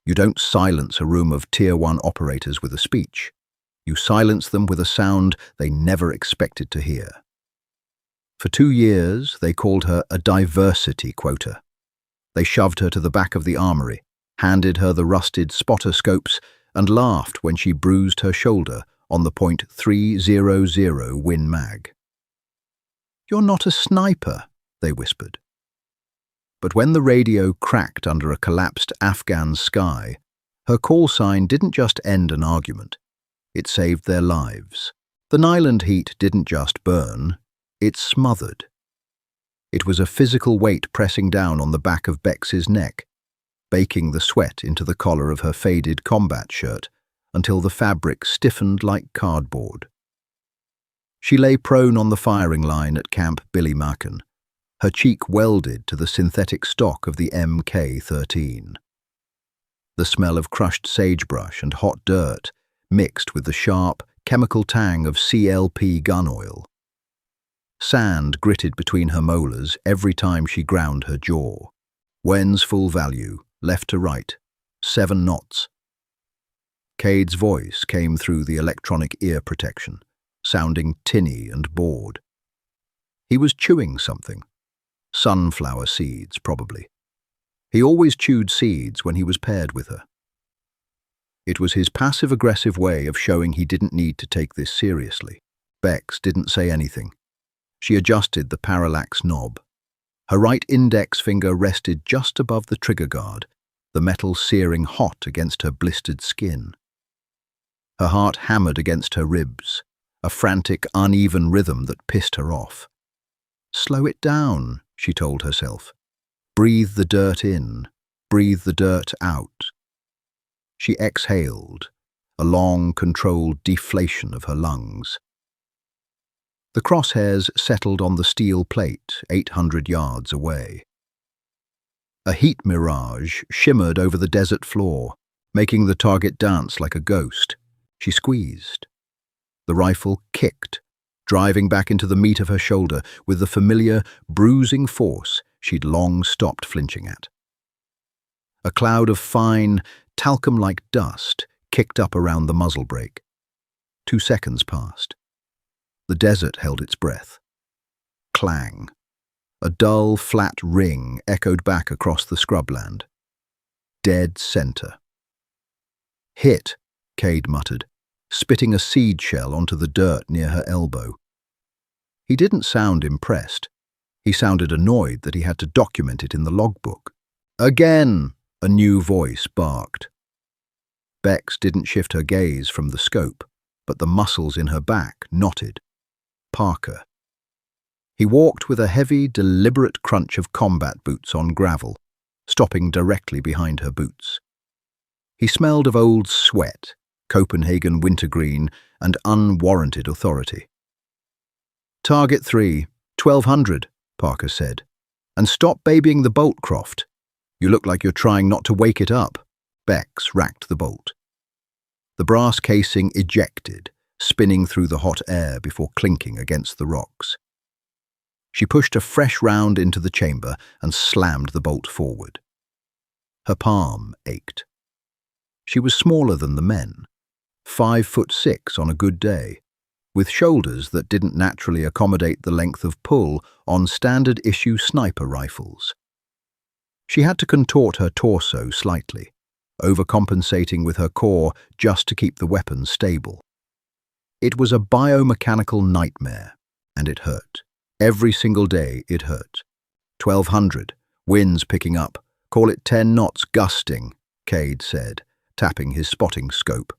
You don't silence a room of Tier 1 operators with a speech. You silence them with a sound they never expected to hear. For 2 years, they called her a diversity quota. They shoved her to the back of the armory, handed her the rusted spotter scopes, and laughed when she bruised her shoulder on the .300 Win Mag. "You're not a sniper," they whispered. But when the radio cracked under a collapsed Afghan sky, her call sign didn't just end an argument. It saved their lives. The Nyland heat didn't just burn, it smothered. It was a physical weight pressing down on the back of Bex's neck, baking the sweat into the collar of her faded combat shirt until the fabric stiffened like cardboard. She lay prone on the firing line at Camp Billy Maken, her cheek welded to the synthetic stock of the Mk-13. The smell of crushed sagebrush and hot dirt mixed with the sharp, chemical tang of CLP gun oil. Sand gritted between her molars every time she ground her jaw. Wen's full value, left to right, 7 knots. Cade's voice came through the electronic ear protection, sounding tinny and bored. He was chewing something. Sunflower seeds, probably. He always chewed seeds when he was paired with her. It was his passive-aggressive way of showing he didn't need to take this seriously. Bex didn't say anything. She adjusted the parallax knob. Her right index finger rested just above the trigger guard, the metal searing hot against her blistered skin. Her heart hammered against her ribs, a frantic, uneven rhythm that pissed her off. "Slow it down," she told herself. "Breathe the dirt in, breathe the dirt out." She exhaled, a long, controlled deflation of her lungs. The crosshairs settled on the steel plate 800 yards away. A heat mirage shimmered over the desert floor, making the target dance like a ghost. She squeezed. The rifle kicked, driving back into the meat of her shoulder with the familiar, bruising force she'd long stopped flinching at. A cloud of fine, talcum-like dust kicked up around the muzzle brake. 2 seconds passed. The desert held its breath. Clang. A dull, flat ring echoed back across the scrubland. Dead center. "Hit," Cade muttered, spitting a seed shell onto the dirt near her elbow. He didn't sound impressed. He sounded annoyed that he had to document it in the logbook. "Again!" a new voice barked. Bex didn't shift her gaze from the scope, but the muscles in her back knotted. Parker. He walked with a heavy, deliberate crunch of combat boots on gravel, stopping directly behind her boots. He smelled of old sweat, Copenhagen wintergreen, and unwarranted authority. "Target 3, 1200, Parker said. "And stop babying the bolt, Croft. You look like you're trying not to wake it up." Bex racked the bolt. The brass casing ejected, spinning through the hot air before clinking against the rocks. She pushed a fresh round into the chamber and slammed the bolt forward. Her palm ached. She was smaller than the men, 5'6" on a good day, with shoulders that didn't naturally accommodate the length of pull on standard-issue sniper rifles. She had to contort her torso slightly, overcompensating with her core just to keep the weapon stable. It was a biomechanical nightmare, and it hurt. Every single day it hurt. 1200, winds picking up, call it 10 knots gusting, Cade said, tapping his spotting scope.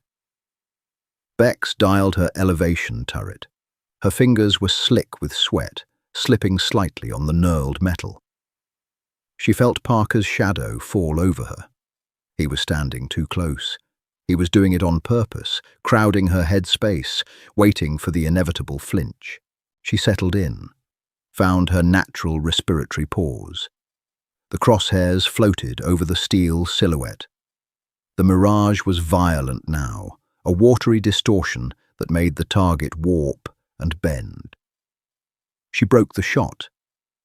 Bex dialed her elevation turret. Her fingers were slick with sweat, slipping slightly on the knurled metal. She felt Parker's shadow fall over her. He was standing too close. He was doing it on purpose, crowding her head space, waiting for the inevitable flinch. She settled in, found her natural respiratory pause. The crosshairs floated over the steel silhouette. The mirage was violent now, a watery distortion that made the target warp and bend. She broke the shot.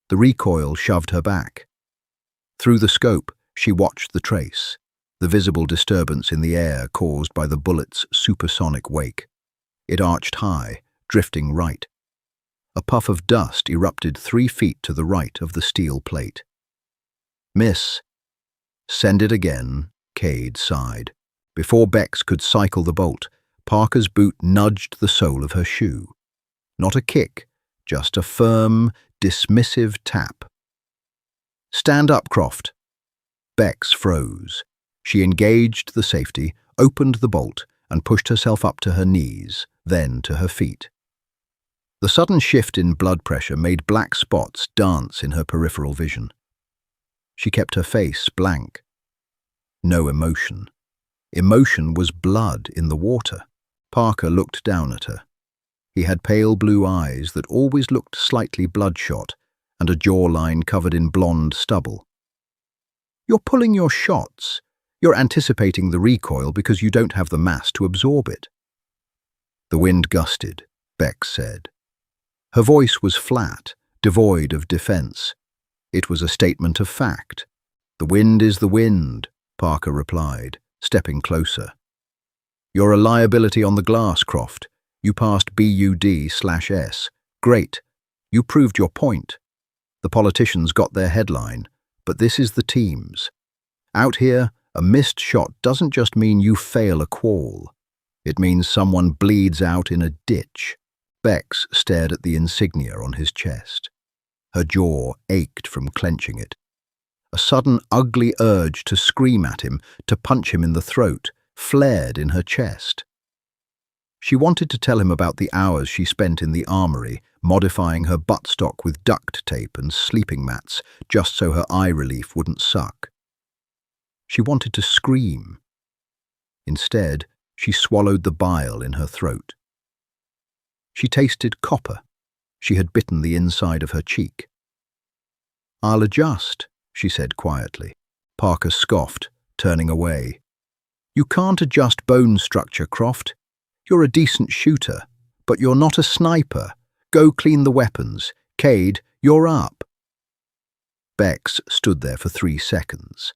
The recoil shoved her back. Through the scope, she watched the trace. the visible disturbance in the air caused by the bullet's supersonic wake. It arched high, drifting right. A puff of dust erupted 3 feet to the right of the steel plate. "Miss." "Send it again," Cade sighed. Before Bex could cycle the bolt, Parker's boot nudged the sole of her shoe. Not a kick, just a firm, dismissive tap. "Stand up, Croft." Bex froze. She engaged the safety, opened the bolt, and pushed herself up to her knees, then to her feet. The sudden shift in blood pressure made black spots dance in her peripheral vision. She kept her face blank. No emotion. Emotion was blood in the water. Parker looked down at her. He had pale blue eyes that always looked slightly bloodshot, and a jawline covered in blonde stubble. "You're pulling your shots. You're anticipating the recoil because you don't have the mass to absorb it." "The wind gusted," Bex said. Her voice was flat, devoid of defense. It was a statement of fact. "The wind is the wind," Parker replied, stepping closer. "You're a liability on the glass, Croft. You passed BUD/S. Great. You proved your point. The politicians got their headline, but this is the team's. Out here, a missed shot doesn't just mean you fail a qual. It means someone bleeds out in a ditch." Bex stared at the insignia on his chest. Her jaw ached from clenching it. A sudden ugly urge to scream at him, to punch him in the throat, flared in her chest. She wanted to tell him about the hours she spent in the armory, modifying her buttstock with duct tape and sleeping mats, just so her eye relief wouldn't suck. She wanted to scream. Instead, she swallowed the bile in her throat. She tasted copper. She had bitten the inside of her cheek. "I'll adjust," she said quietly. Parker scoffed, turning away. "You can't adjust bone structure, Croft. You're a decent shooter, but you're not a sniper. Go clean the weapons. Cade, you're up." Bex stood there for 3 seconds.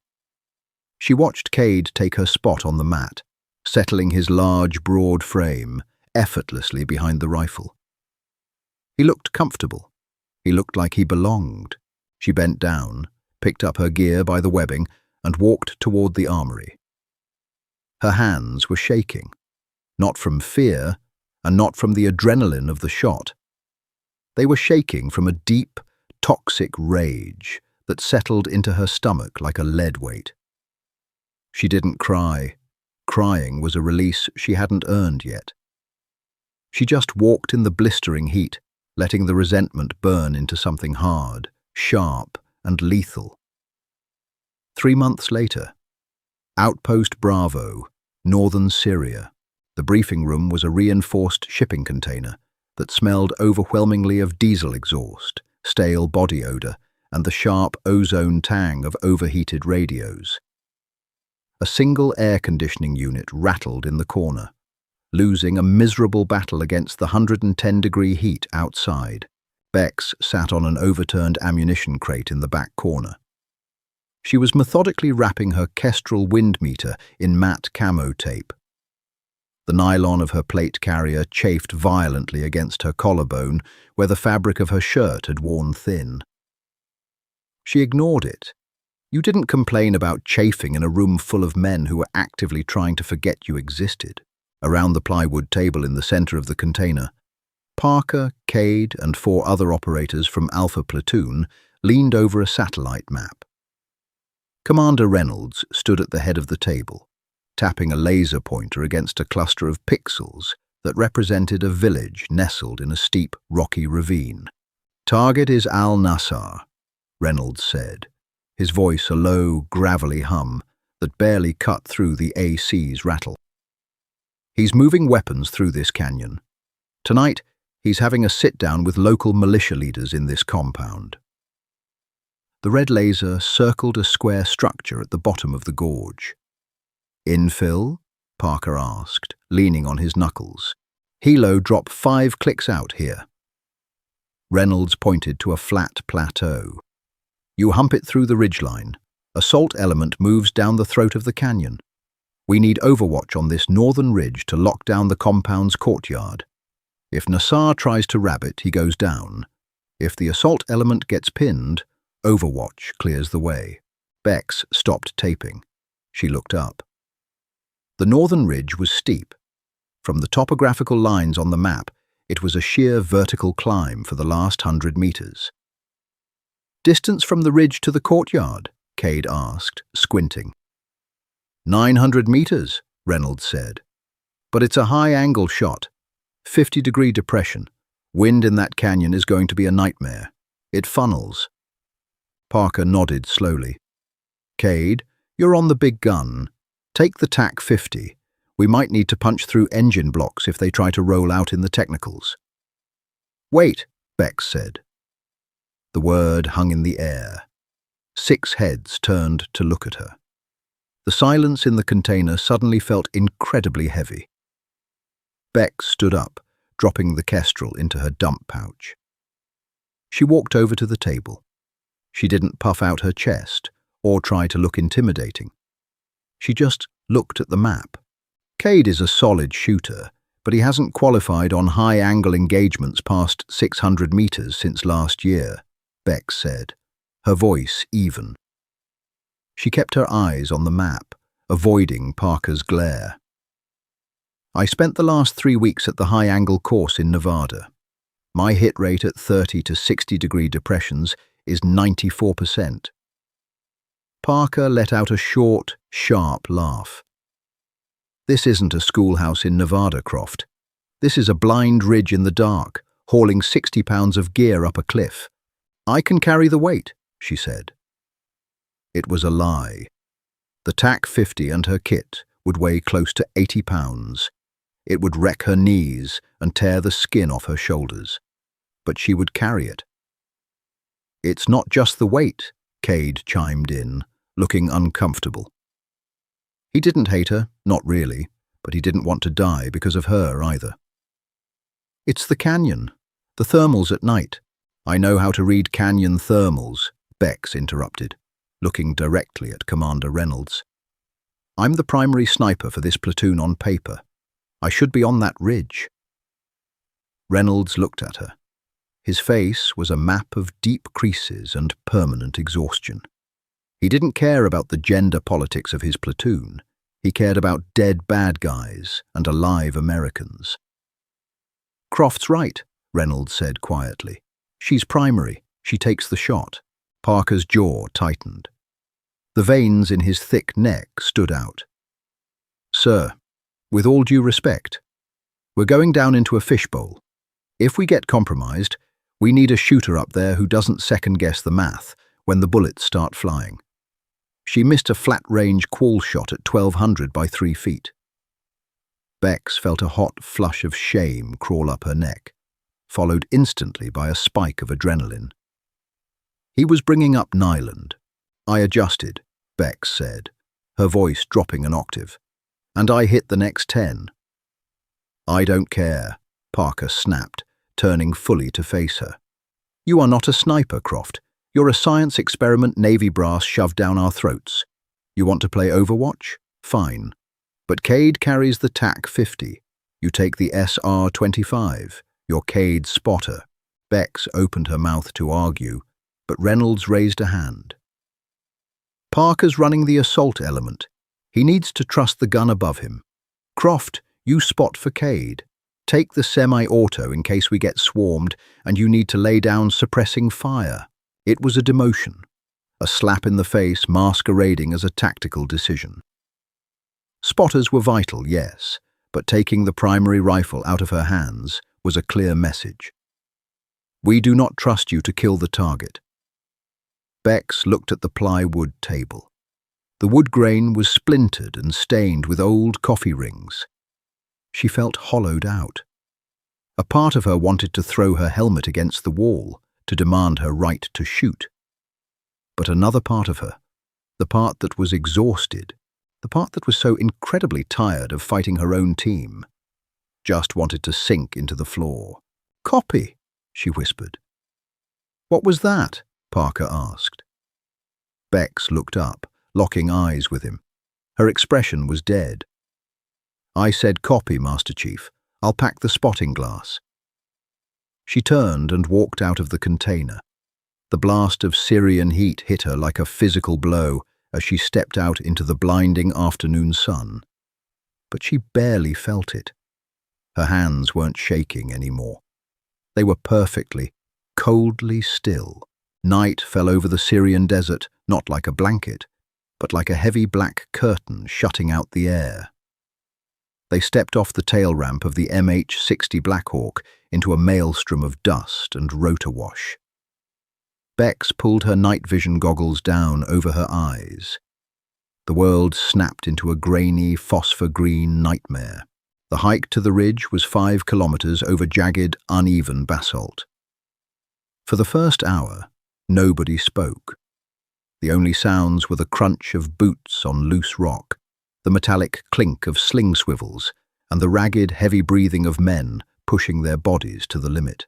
She watched Cade take her spot on the mat, settling his large, broad frame effortlessly behind the rifle. He looked comfortable. He looked like he belonged. She bent down, picked up her gear by the webbing, and walked toward the armory. Her hands were shaking, not from fear and not from the adrenaline of the shot. They were shaking from a deep, toxic rage that settled into her stomach like a lead weight. She didn't cry. Crying was a release she hadn't earned yet. She just walked in the blistering heat, letting the resentment burn into something hard, sharp, and lethal. 3 months later, Outpost Bravo, northern Syria. The briefing room was a reinforced shipping container that smelled overwhelmingly of diesel exhaust, stale body odor, and the sharp ozone tang of overheated radios. A single air conditioning unit rattled in the corner, losing a miserable battle against the 110-degree heat outside. Bex sat on an overturned ammunition crate in the back corner. She was methodically wrapping her Kestrel wind meter in matte camo tape. The nylon of her plate carrier chafed violently against her collarbone, where the fabric of her shirt had worn thin. She ignored it. You didn't complain about chafing in a room full of men who were actively trying to forget you existed. Around the plywood table in the center of the container, Parker, Cade, and 4 other operators from Alpha Platoon leaned over a satellite map. Commander Reynolds stood at the head of the table, tapping a laser pointer against a cluster of pixels that represented a village nestled in a steep, rocky ravine. "Target is Al-Nassar," Reynolds said, his voice a low, gravelly hum that barely cut through the AC's rattle. "He's moving weapons through this canyon. Tonight, he's having a sit-down with local militia leaders in this compound." The red laser circled a square structure at the bottom of the gorge. "Infill?" Parker asked, leaning on his knuckles. "Helo drop 5 clicks out here." Reynolds pointed to a flat plateau. "You hump it through the ridgeline. Assault element moves down the throat of the canyon. We need overwatch on this northern ridge to lock down the compound's courtyard. If Nassar tries to rabbit, he goes down. If the assault element gets pinned, overwatch clears the way. Bex stopped taping. She looked up. The northern ridge was steep. From the topographical lines on the map, it was a sheer vertical climb for the last 100 meters. "Distance from the ridge to the courtyard?" Cade asked, squinting. 900 meters, Reynolds said. "But it's a high-angle shot. 50-degree depression. Wind in that canyon is going to be a nightmare. It funnels." Parker nodded slowly. "Cade, you're on the big gun. Take the TAC 50. We might need to punch through engine blocks if they try to roll out in the technicals." "Wait," Bex said. The word hung in the air. 6 heads turned to look at her. The silence in the container suddenly felt incredibly heavy. Bex stood up, dropping the Kestrel into her dump pouch. She walked over to the table. She didn't puff out her chest or try to look intimidating. She just looked at the map. Cade is a solid shooter, but he hasn't qualified on high-angle engagements past 600 meters since last year, Bex said, her voice even. She kept her eyes on the map, avoiding Parker's glare. "I spent the last 3 weeks at the high-angle course in Nevada. My hit rate at 30 to 60-degree depressions is 94%. Parker let out a short, sharp laugh. "This isn't a schoolhouse in Nevada, Croft. This is a blind ridge in the dark, hauling 60 pounds of gear up a cliff. I can carry the weight," she said. It was a lie. The TAC 50 and her kit would weigh close to 80 pounds. It would wreck her knees and tear the skin off her shoulders. But she would carry it. "It's not just the weight," Cade chimed in, looking uncomfortable. He didn't hate her, not really, but he didn't want to die because of her either. "It's the canyon, the thermals at night. I know how to read canyon thermals," Bex interrupted, looking directly at Commander Reynolds. "I'm the primary sniper for this platoon on paper. I should be on that ridge." Reynolds looked at her. His face was a map of deep creases and permanent exhaustion. He didn't care about the gender politics of his platoon. He cared about dead bad guys and alive Americans. "Croft's right," Reynolds said quietly. "She's primary. She takes the shot." Parker's jaw tightened. The veins in his thick neck stood out. "Sir, with all due respect, we're going down into a fishbowl. If we get compromised, we need a shooter up there who doesn't second-guess the math when the bullets start flying." She missed a flat-range qual shot at 1200 by 3 feet. Bex felt a hot flush of shame crawl up her neck, followed instantly by a spike of adrenaline. He was bringing up Nyland. "I adjusted," Bex said, her voice dropping an octave. "And I hit the next 10. "I don't care," Parker snapped, turning fully to face her. "You are not a sniper, Croft. You're a science experiment Navy brass shoved down our throats. You want to play Overwatch? Fine. But Cade carries the TAC 50. You take the SR-25. You're Cade's spotter." Bex opened her mouth to argue, but Reynolds raised a hand. "Parker's running the assault element. He needs to trust the gun above him. Croft, you spot for Cade. Take the semi-auto in case we get swarmed and you need to lay down suppressing fire." It was a demotion, a slap in the face masquerading as a tactical decision. Spotters were vital, yes, but taking the primary rifle out of her hands was a clear message. "We do not trust you to kill the target." Bex looked at the plywood table. The wood grain was splintered and stained with old coffee rings. She felt hollowed out. A part of her wanted to throw her helmet against the wall, to demand her right to shoot. But another part of her, the part that was exhausted, the part that was so incredibly tired of fighting her own team, just wanted to sink into the floor. "Copy," she whispered. "What was that?" Parker asked. Bex looked up, locking eyes with him. Her expression was dead. "I said copy, Master Chief. I'll pack the spotting glass." She turned and walked out of the container. The blast of Syrian heat hit her like a physical blow as she stepped out into the blinding afternoon sun. But she barely felt it. Her hands weren't shaking anymore. They were perfectly, coldly still. Night fell over the Syrian desert, not like a blanket, but like a heavy black curtain shutting out the air. They stepped off the tail ramp of the MH-60 Blackhawk into a maelstrom of dust and rotor wash. Bex pulled her night vision goggles down over her eyes. The world snapped into a grainy, phosphor-green nightmare. The hike to the ridge was 5 kilometers over jagged, uneven basalt. For the first hour, nobody spoke. The only sounds were the crunch of boots on loose rock, the metallic clink of sling swivels, and the ragged, heavy breathing of men pushing their bodies to the limit.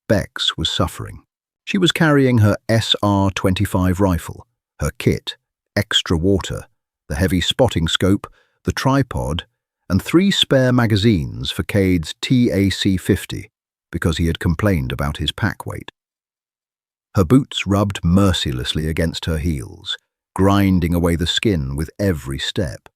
Bex was suffering. She was carrying her SR-25 rifle, her kit, extra water, the heavy spotting scope, the tripod, and 3 spare magazines for Cade's TAC-50 because he had complained about his pack weight. Her boots rubbed mercilessly against her heels, grinding away the skin with every step.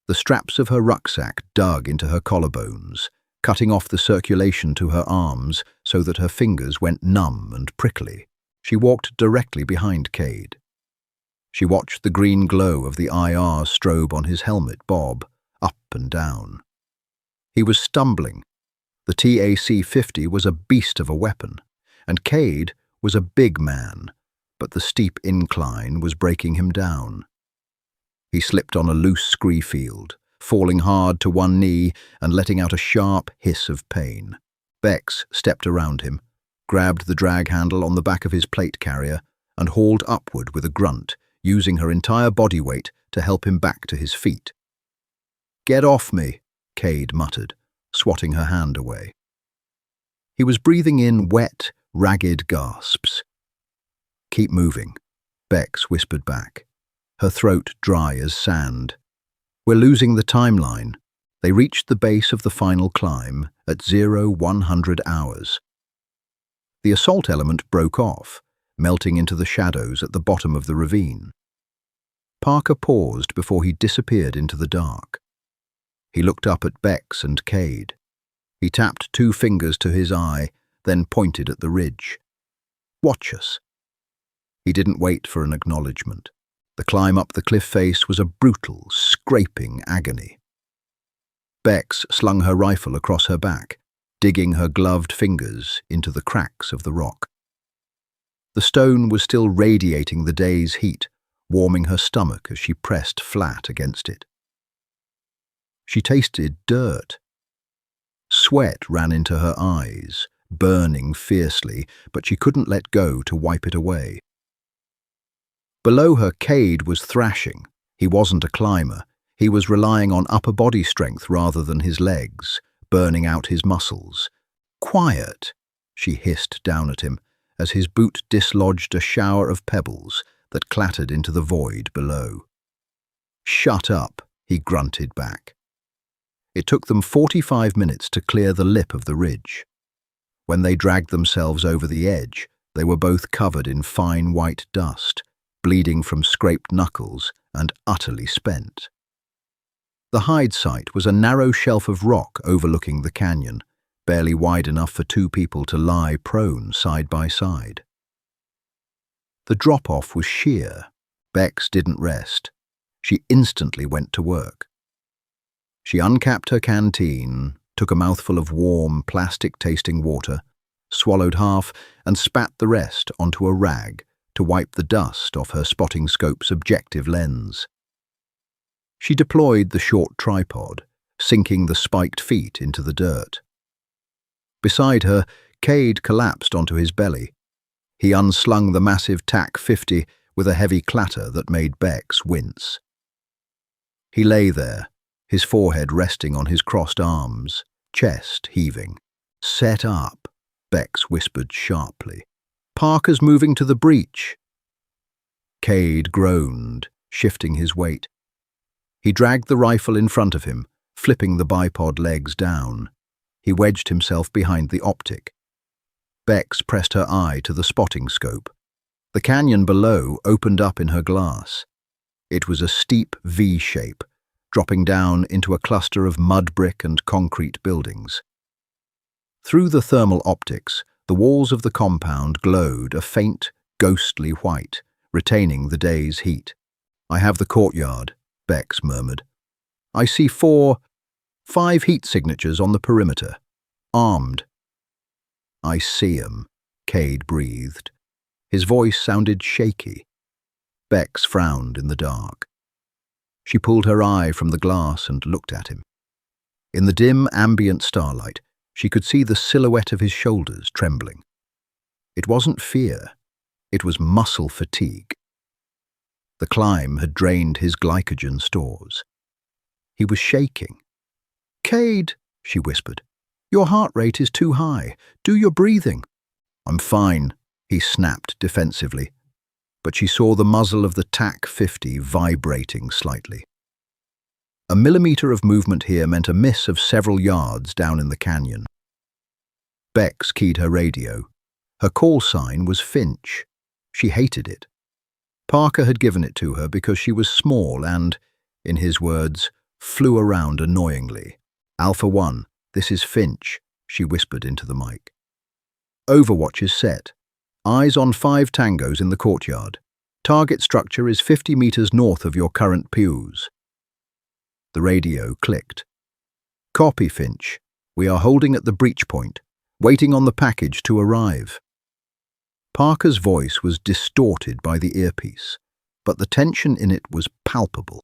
The straps of her rucksack dug into her collarbones, cutting off the circulation to her arms so that her fingers went numb and prickly. She walked directly behind Cade. She watched the green glow of the IR strobe on his helmet bob up and down. He was stumbling. The TAC-50 was a beast of a weapon, and Cade was a big man, but the steep incline was breaking him down. He slipped on a loose scree field, falling hard to one knee and letting out a sharp hiss of pain. Bex stepped around him, grabbed the drag handle on the back of his plate carrier, and hauled upward with a grunt, using her entire body weight to help him back to his feet. "Get off me," Cade muttered, swatting her hand away. He was breathing in wet, ragged gasps. "Keep moving," Bex whispered back, her throat dry as sand. "We're losing the timeline." They reached the base of the final climb at 0100 hours. The assault element broke off, melting into the shadows at the bottom of the ravine. Parker paused before he disappeared into the dark. He looked up at Bex and Cade. He tapped 2 fingers to his eye, then pointed at the ridge. "Watch us." He didn't wait for an acknowledgement. The climb up the cliff face was a brutal, scraping agony. Bex slung her rifle across her back, digging her gloved fingers into the cracks of the rock. The stone was still radiating the day's heat, warming her stomach as she pressed flat against it. She tasted dirt. Sweat ran into her eyes, burning fiercely, but she couldn't let go to wipe it away. Below her, Cade was thrashing. He wasn't a climber. He was relying on upper body strength rather than his legs, burning out his muscles. "Quiet," she hissed down at him, as his boot dislodged a shower of pebbles that clattered into the void below. "Shut up," he grunted back. It took them 45 minutes to clear the lip of the ridge. When they dragged themselves over the edge, they were both covered in fine white dust, bleeding from scraped knuckles and utterly spent. The hide site was a narrow shelf of rock overlooking the canyon, barely wide enough for 2 people to lie prone side by side. The drop-off was sheer. Bex didn't rest. She instantly went to work. She uncapped her canteen, took a mouthful of warm, plastic-tasting water, swallowed half, and spat the rest onto a rag to wipe the dust off her spotting scope's objective lens. She deployed the short tripod, sinking the spiked feet into the dirt. Beside her, Cade collapsed onto his belly. He unslung the massive TAC-50 with a heavy clatter that made Bex wince. He lay there, his forehead resting on his crossed arms, chest heaving. "Set up," Bex whispered sharply. "Parker's moving to the breach." Cade groaned, shifting his weight. He dragged the rifle in front of him, flipping the bipod legs down. He wedged himself behind the optic. Bex pressed her eye to the spotting scope. The canyon below opened up in her glass. It was a steep V shape, dropping down into a cluster of mud brick and concrete buildings. Through the thermal optics, the walls of the compound glowed a faint, ghostly white, retaining the day's heat. "I have the courtyard," Bex murmured. "I see 5 heat signatures on the perimeter. Armed." "I see 'em," Cade breathed. His voice sounded shaky. Bex frowned in the dark. She pulled her eye from the glass and looked at him. In the dim, ambient starlight, she could see the silhouette of his shoulders trembling. It wasn't fear. It was muscle fatigue. The climb had drained his glycogen stores. He was shaking. "Cade," she whispered, "your heart rate is too high. Do your breathing." "I'm fine," he snapped defensively. But she saw the muzzle of the TAC-50 vibrating slightly. A millimeter of movement here meant a miss of several yards down in the canyon. Bex keyed her radio. Her call sign was Finch. She hated it. Parker had given it to her because she was small and, in his words, flew around annoyingly. "Alpha 1, this is Finch," she whispered into the mic. "Overwatch is set. Eyes on 5 tangos in the courtyard. Target structure is 50 meters north of your current pews." The radio clicked. "Copy, Finch. We are holding at the breach point, waiting on the package to arrive." Parker's voice was distorted by the earpiece, but the tension in it was palpable.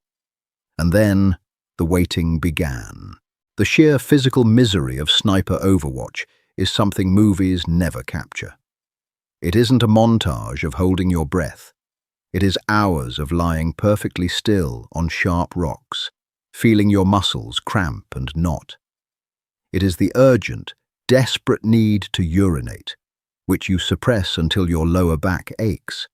And then the waiting began. The sheer physical misery of sniper Overwatch is something movies never capture. It isn't a montage of holding your breath. It is hours of lying perfectly still on sharp rocks, feeling your muscles cramp and knot. It is the urgent, desperate need to urinate, which you suppress until your lower back aches.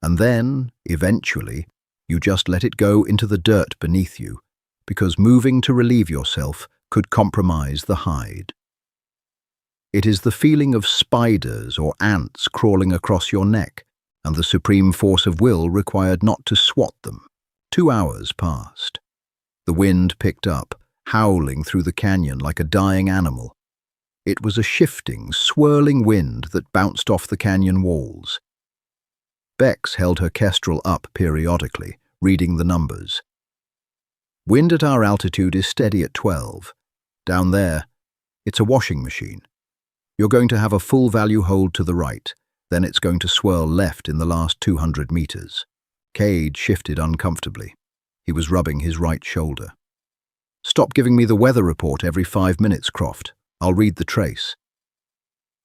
And then, eventually, you just let it go into the dirt beneath you, because moving to relieve yourself could compromise the hide. It is the feeling of spiders or ants crawling across your neck, and the supreme force of will required not to swat them. 2 hours passed. The wind picked up, howling through the canyon like a dying animal. It was a shifting, swirling wind that bounced off the canyon walls. Bex held her kestrel up periodically, reading the numbers. "Wind at our altitude is steady at 12. Down there, it's a washing machine. You're going to have a full value hold to the right, then it's going to swirl left in the last 200 meters. Cade shifted uncomfortably. He was rubbing his right shoulder. "Stop giving me the weather report every 5 minutes, Croft. I'll read the trace."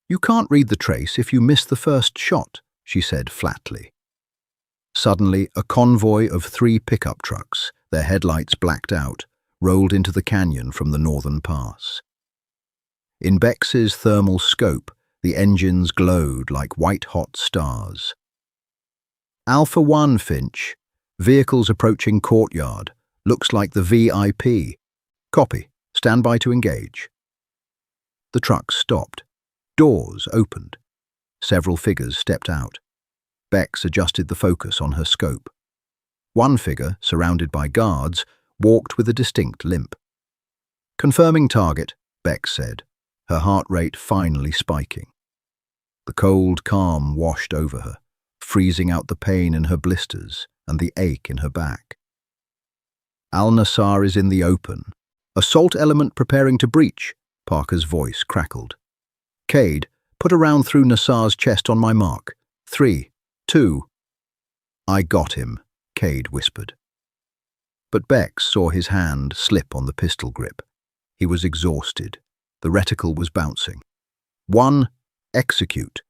"You can't read the trace if you miss the first shot," she said flatly. Suddenly, a convoy of 3 pickup trucks, their headlights blacked out, rolled into the canyon from the northern pass. In Bex's thermal scope, the engines glowed like white-hot stars. "Alpha 1, Finch. Vehicles approaching courtyard. Looks like the VIP. Copy. Stand by to engage." The trucks stopped. Doors opened. Several figures stepped out. Bex adjusted the focus on her scope. One figure, surrounded by guards, walked with a distinct limp. "Confirming target," Bex said, her heart rate finally spiking. The cold calm washed over her, freezing out the pain in her blisters and the ache in her back. "Al-Nassar is in the open. Assault element preparing to breach," Parker's voice crackled. "Cade, put a round through Nassar's chest on my mark. 3, 2. "I got him," Cade whispered. But Bex saw his hand slip on the pistol grip. He was exhausted. The reticle was bouncing. 1, execute.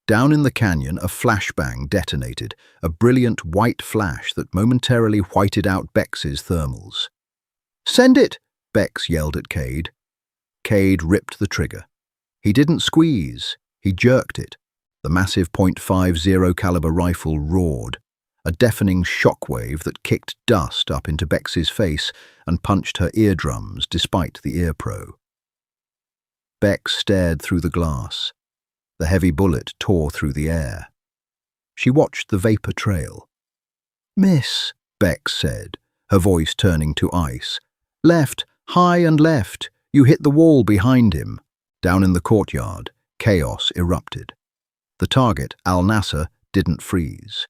Down in the canyon, a flashbang detonated, a brilliant white flash that momentarily whited out Bex's thermals. "Send it!" Bex yelled at Cade. Cade ripped the trigger. He didn't squeeze, he jerked it. The massive .50 caliber rifle roared, a deafening shockwave that kicked dust up into Bex's face and punched her eardrums despite the ear pro. Bex stared through the glass. The heavy bullet tore through the air. She watched the vapor trail. "Miss," Bex said, her voice turning to ice. "Left, high and left. You hit the wall behind him." Down in the courtyard, chaos erupted. The target, Al-Nasser, didn't freeze.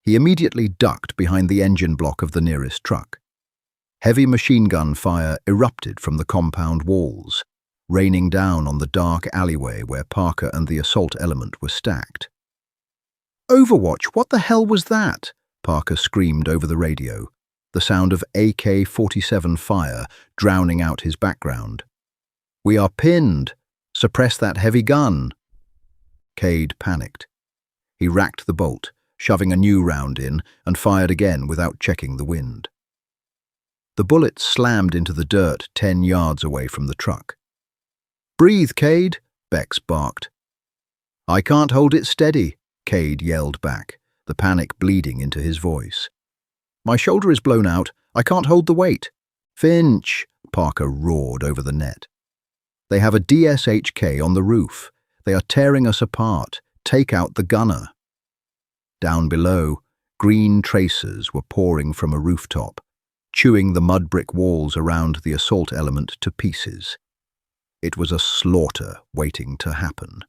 He immediately ducked behind the engine block of the nearest truck. Heavy machine gun fire erupted from the compound walls, raining down on the dark alleyway where Parker and the assault element were stacked. "Overwatch, what the hell was that?" Parker screamed over the radio, the sound of AK-47 fire drowning out his background. "We are pinned. Suppress that heavy gun." Cade panicked. He racked the bolt, shoving a new round in, and fired again without checking the wind. The bullet slammed into the dirt 10 yards away from the truck. "Breathe, Cade," Bex barked. "I can't hold it steady," Cade yelled back, the panic bleeding into his voice. "My shoulder is blown out. I can't hold the weight." "Finch," Parker roared over the net. "They have a DSHK on the roof. They are tearing us apart. Take out the gunner." Down below, green tracers were pouring from a rooftop, chewing the mud brick walls around the assault element to pieces. It was a slaughter waiting to happen.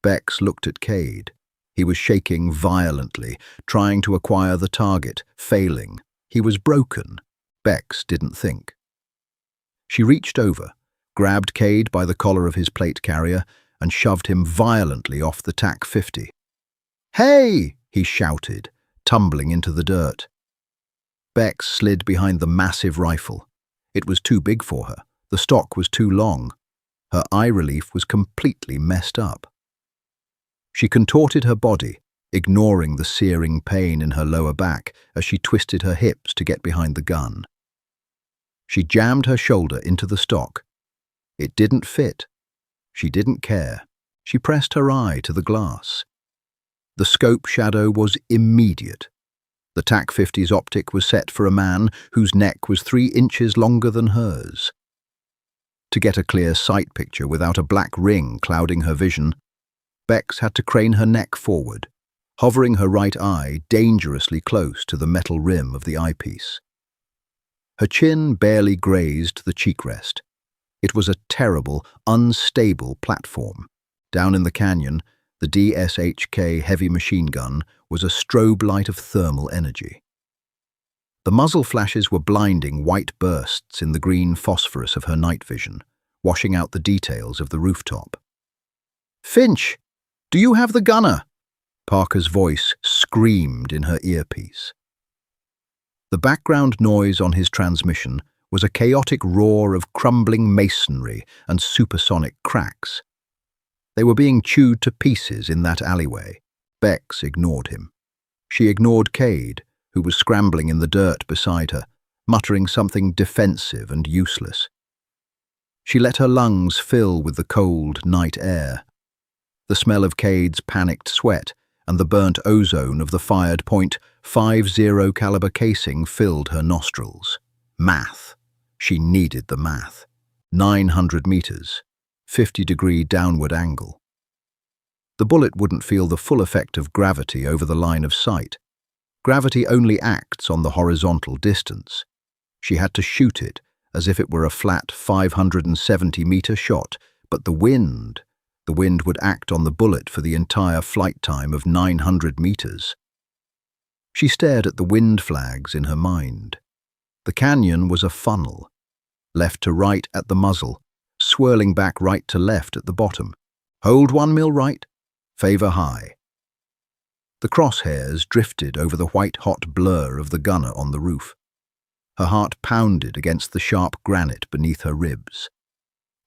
Bex looked at Cade. He was shaking violently, trying to acquire the target, failing. He was broken. Bex didn't think. She reached over, grabbed Cade by the collar of his plate carrier, and shoved him violently off the TAC-50. "Hey!" he shouted, tumbling into the dirt. Bex slid behind the massive rifle. It was too big for her. The stock was too long. Her eye relief was completely messed up. She contorted her body, ignoring the searing pain in her lower back as she twisted her hips to get behind the gun. She jammed her shoulder into the stock. It didn't fit. She didn't care. She pressed her eye to the glass. The scope shadow was immediate. The TAC-50's optic was set for a man whose neck was 3 inches longer than hers. To get a clear sight picture without a black ring clouding her vision, Bex had to crane her neck forward, hovering her right eye dangerously close to the metal rim of the eyepiece. Her chin barely grazed the cheek rest. It was a terrible, unstable platform. Down in the canyon, the DSHK heavy machine gun was a strobe light of thermal energy. The muzzle flashes were blinding white bursts in the green phosphorus of her night vision, washing out the details of the rooftop. "Finch, do you have the gunner?" Parker's voice screamed in her earpiece. The background noise on his transmission was a chaotic roar of crumbling masonry and supersonic cracks. They were being chewed to pieces in that alleyway. Bex ignored him. She ignored Cade, who was scrambling in the dirt beside her, muttering something defensive and useless. She let her lungs fill with the cold night air. The smell of Cade's panicked sweat and the burnt ozone of the fired .50 caliber casing filled her nostrils. Math. She needed the math. 900 meters, 50-degree downward angle. The bullet wouldn't feel the full effect of gravity over the line of sight. Gravity only acts on the horizontal distance. She had to shoot it as if it were a flat 570-meter shot, but the wind would act on the bullet for the entire flight time of 900 meters. She stared at the wind flags in her mind. The canyon was a funnel, left to right at the muzzle, swirling back right to left at the bottom. Hold 1 mil right, favor high. The crosshairs drifted over the white-hot blur of the gunner on the roof. Her heart pounded against the sharp granite beneath her ribs.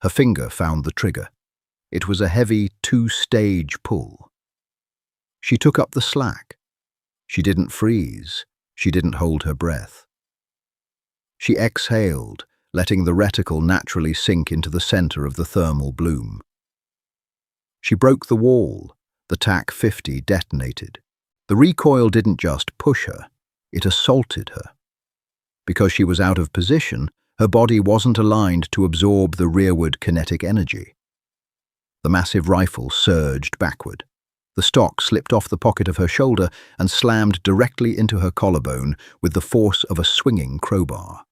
Her finger found the trigger. It was a heavy 2-stage pull. She took up the slack. She didn't freeze. She didn't hold her breath. She exhaled, letting the reticle naturally sink into the center of the thermal bloom. She broke the wall. The TAC-50 detonated. The recoil didn't just push her, it assaulted her. Because she was out of position, her body wasn't aligned to absorb the rearward kinetic energy. The massive rifle surged backward. The stock slipped off the pocket of her shoulder and slammed directly into her collarbone with the force of a swinging crowbar.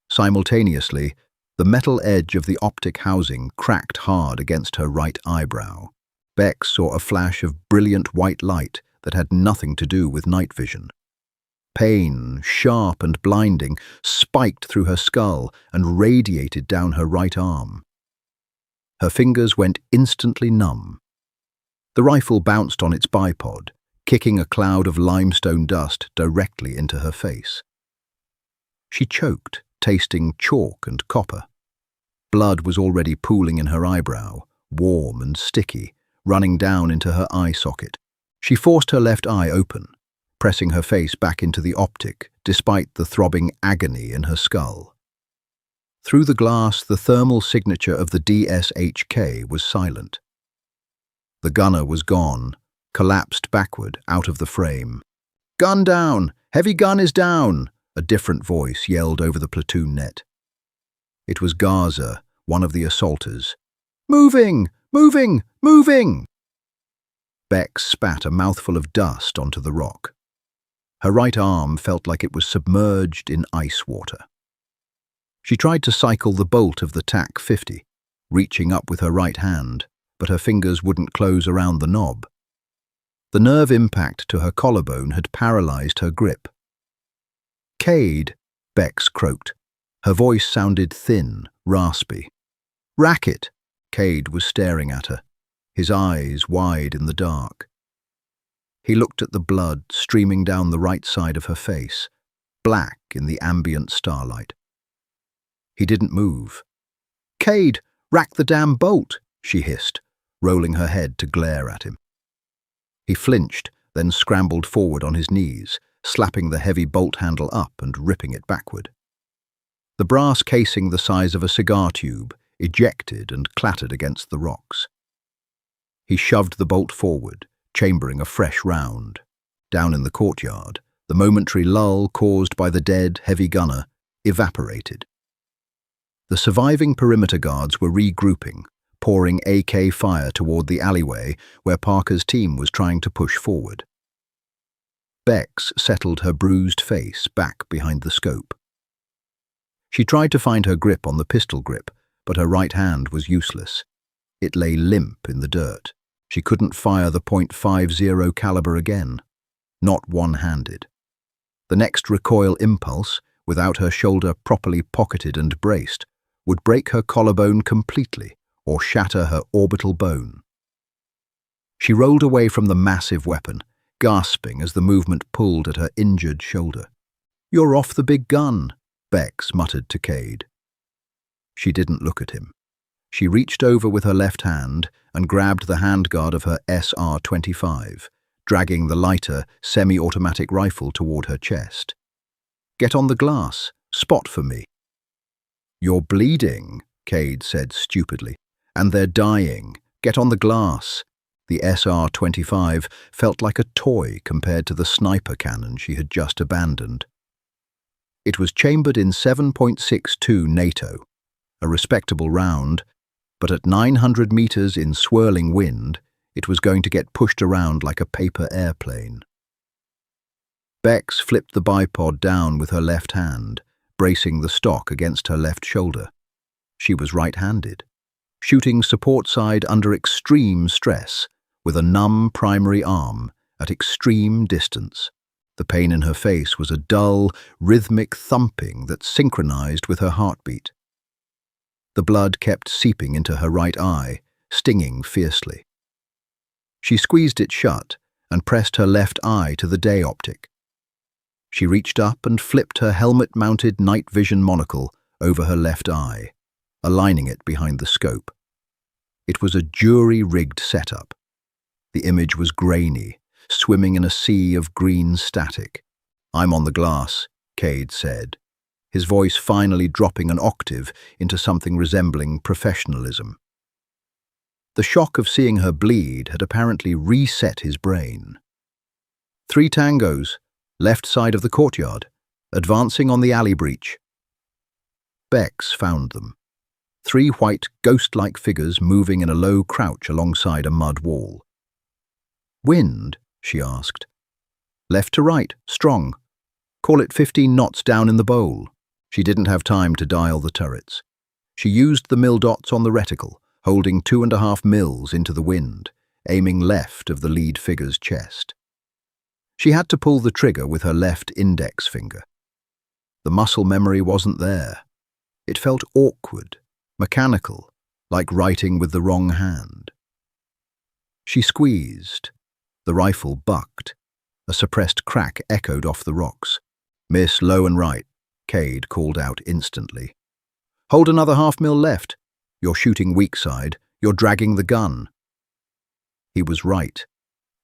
Simultaneously, the metal edge of the optic housing cracked hard against her right eyebrow. Beck saw a flash of brilliant white light that had nothing to do with night vision. Pain, sharp and blinding, spiked through her skull and radiated down her right arm. Her fingers went instantly numb. The rifle bounced on its bipod, kicking a cloud of limestone dust directly into her face. She choked, tasting chalk and copper. Blood was already pooling in her eyebrow, warm and sticky, running down into her eye socket. She forced her left eye open, pressing her face back into the optic, despite the throbbing agony in her skull. Through the glass, the thermal signature of the DSHK was silent. The gunner was gone, collapsed backward out of the frame. "Gun down! Heavy gun is down!" a different voice yelled over the platoon net. It was Gaza, one of the assaulters. "Moving! Moving! Moving!" Beck spat a mouthful of dust onto the rock. Her right arm felt like it was submerged in ice water. She tried to cycle the bolt of the TAC-50, reaching up with her right hand, but her fingers wouldn't close around the knob. The nerve impact to her collarbone had paralyzed her grip. "Cade," Bex croaked. Her voice sounded thin, raspy. "Racket!" Cade was staring at her, his eyes wide in the dark. He looked at the blood streaming down the right side of her face, black in the ambient starlight. He didn't move. "Cade, rack the damn bolt," she hissed, rolling her head to glare at him. He flinched, then scrambled forward on his knees, slapping the heavy bolt handle up and ripping it backward. The brass casing the size of a cigar tube ejected and clattered against the rocks. He shoved the bolt forward, chambering a fresh round. Down in the courtyard, the momentary lull caused by the dead heavy gunner evaporated. The surviving perimeter guards were regrouping, pouring AK fire toward the alleyway where Parker's team was trying to push forward. Bex settled her bruised face back behind the scope. She tried to find her grip on the pistol grip, but her right hand was useless. It lay limp in the dirt. She couldn't fire the .50 caliber again, not one-handed. The next recoil impulse, without her shoulder properly pocketed and braced, would break her collarbone completely or shatter her orbital bone. She rolled away from the massive weapon, gasping as the movement pulled at her injured shoulder. "You're off the big gun," Bex muttered to Cade. She didn't look at him. She reached over with her left hand and grabbed the handguard of her SR-25, dragging the lighter, semi-automatic rifle toward her chest. "Get on the glass. Spot for me." "You're bleeding," Cade said stupidly. "And they're dying. Get on the glass." The SR-25 felt like a toy compared to the sniper cannon she had just abandoned. It was chambered in 7.62 NATO, a respectable round, but at 900 meters in swirling wind, it was going to get pushed around like a paper airplane. Bex flipped the bipod down with her left hand, bracing the stock against her left shoulder. She was right-handed, shooting support side under extreme stress, with a numb primary arm at extreme distance. The pain in her face was a dull, rhythmic thumping that synchronized with her heartbeat. The blood kept seeping into her right eye, stinging fiercely. She squeezed it shut and pressed her left eye to the day optic. She reached up and flipped her helmet-mounted night vision monocle over her left eye, aligning it behind the scope. It was a jury-rigged setup. The image was grainy, swimming in a sea of green static. "I'm on the glass," Cade said, his voice finally dropping an octave into something resembling professionalism. The shock of seeing her bleed had apparently reset his brain. 3 tangos, left side of the courtyard, advancing on the alley breach. Bex found them. 3 white, ghost-like figures moving in a low crouch alongside a mud wall. "Wind?" she asked. "Left to right, strong. Call it 15 knots down in the bowl." She didn't have time to dial the turrets. She used the mil dots on the reticle, holding 2.5 mils into the wind, aiming left of the lead figure's chest. She had to pull the trigger with her left index finger. The muscle memory wasn't there. It felt awkward, mechanical, like writing with the wrong hand. She squeezed. The rifle bucked. A suppressed crack echoed off the rocks. "Miss, low and right," Cade called out instantly. "Hold another 1/2 mil left. You're shooting weak side. You're dragging the gun." He was right.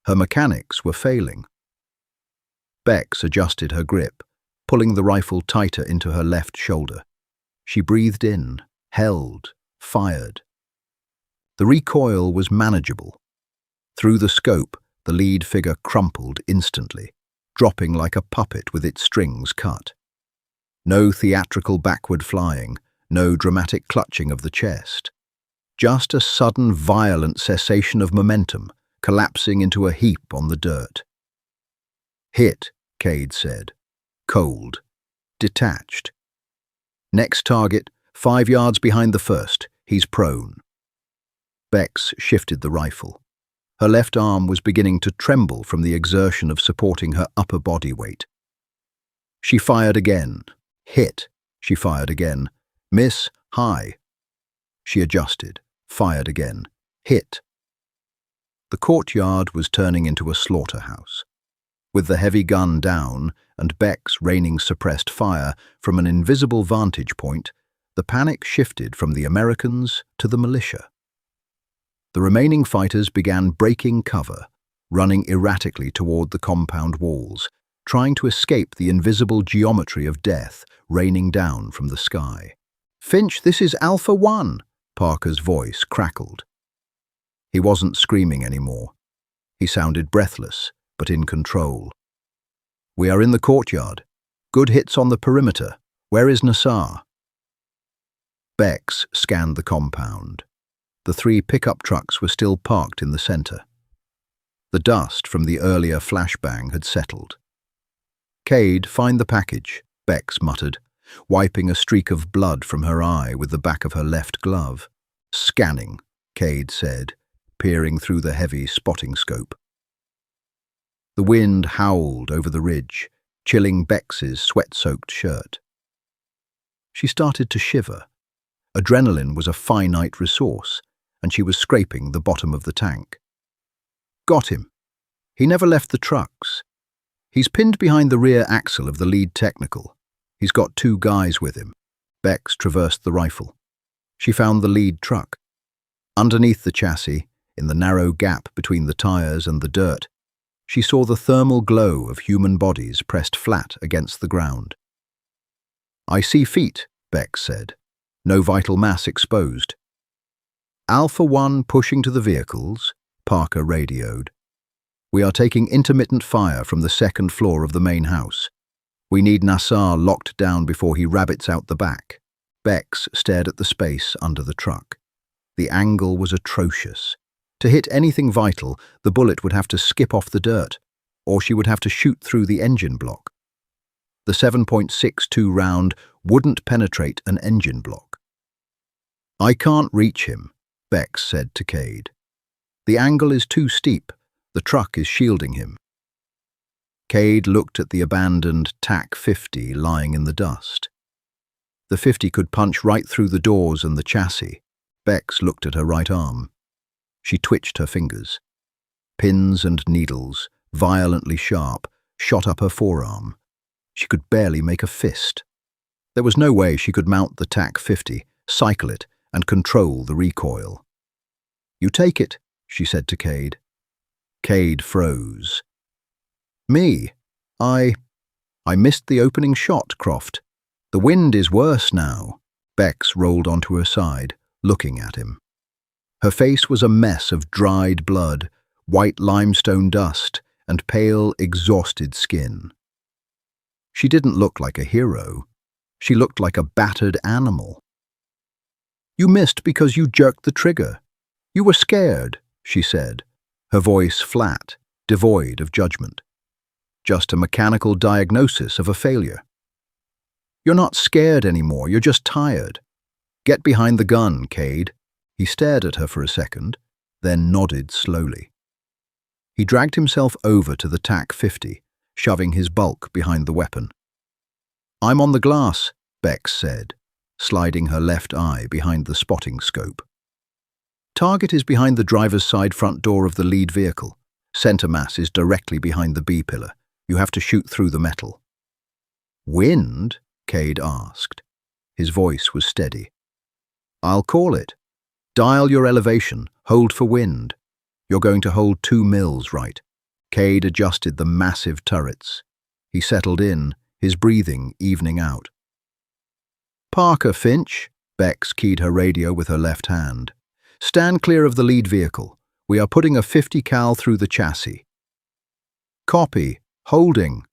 Her mechanics were failing. Bex adjusted her grip, pulling the rifle tighter into her left shoulder. She breathed in, held, fired. The recoil was manageable. Through the scope, the lead figure crumpled instantly, dropping like a puppet with its strings cut. No theatrical backward flying, no dramatic clutching of the chest. Just a sudden, violent cessation of momentum, collapsing into a heap on the dirt. "Hit," Cade said. Cold. Detached. "Next target, 5 yards behind the first. He's prone." Bex shifted the rifle. Her left arm was beginning to tremble from the exertion of supporting her upper body weight. She fired again. Hit. She fired again. Miss, high. She adjusted. Fired again. Hit. The courtyard was turning into a slaughterhouse. With the heavy gun down and Bex raining suppressed fire from an invisible vantage point, the panic shifted from the Americans to the militia. The remaining fighters began breaking cover, running erratically toward the compound walls, trying to escape the invisible geometry of death raining down from the sky. "Finch, this is Alpha 1, Parker's voice crackled. He wasn't screaming anymore. He sounded breathless, but in control. "We are in the courtyard. Good hits on the perimeter. Where is Nassar?" Bex scanned the compound. The 3 pickup trucks were still parked in the center. The dust from the earlier flashbang had settled. "Cade, find the package," Bex muttered, wiping a streak of blood from her eye with the back of her left glove. "Scanning," Cade said, peering through the heavy spotting scope. The wind howled over the ridge, chilling Bex's sweat-soaked shirt. She started to shiver. Adrenaline was a finite resource, and she was scraping the bottom of the tank. "Got him. He never left the trucks. He's pinned behind the rear axle of the lead technical. He's got 2 guys with him." Bex traversed the rifle. She found the lead truck. Underneath the chassis, in the narrow gap between the tires and the dirt, she saw the thermal glow of human bodies pressed flat against the ground. "I see feet," Bex said. "No vital mass exposed." "Alpha 1 pushing to the vehicles," Parker radioed. "We are taking intermittent fire from the 2nd floor of the main house. We need Nassar locked down before he rabbits out the back." Bex stared at the space under the truck. The angle was atrocious. To hit anything vital, the bullet would have to skip off the dirt, or she would have to shoot through the engine block. The 7.62 round wouldn't penetrate an engine block. "I can't reach him," Bex said to Cade. "The angle is too steep. The truck is shielding him." Cade looked at the abandoned TAC 50 lying in the dust. The 50 could punch right through the doors and the chassis. Bex looked at her right arm. She twitched her fingers. Pins and needles, violently sharp, shot up her forearm. She could barely make a fist. There was no way she could mount the TAC 50, cycle it, and control the recoil. "You take it," she said to Cade. Cade froze. "Me? I missed the opening shot, Croft. The wind is worse now." Bex rolled onto her side, looking at him. Her face was a mess of dried blood, white limestone dust, and pale, exhausted skin. She didn't look like a hero. She looked like a battered animal. "You missed because you jerked the trigger. You were scared," she said, her voice flat, devoid of judgment. Just a mechanical diagnosis of a failure. "You're not scared anymore, you're just tired. Get behind the gun, Cade." He stared at her for a second, then nodded slowly. He dragged himself over to the TAC-50, shoving his bulk behind the weapon. "I'm on the glass," Bex said, sliding her left eye behind the spotting scope. "Target is behind the driver's side front door of the lead vehicle. Center mass is directly behind the B-pillar. You have to shoot through the metal." "Wind?" Cade asked. His voice was steady. "I'll call it. Dial your elevation, hold for wind. You're going to hold 2 mils, right?" Cade adjusted the massive turrets. He settled in, his breathing evening out. "Parker, Finch," Bex keyed her radio with her left hand. "Stand clear of the lead vehicle. We are putting a 50 cal through the chassis." "Copy. Holding."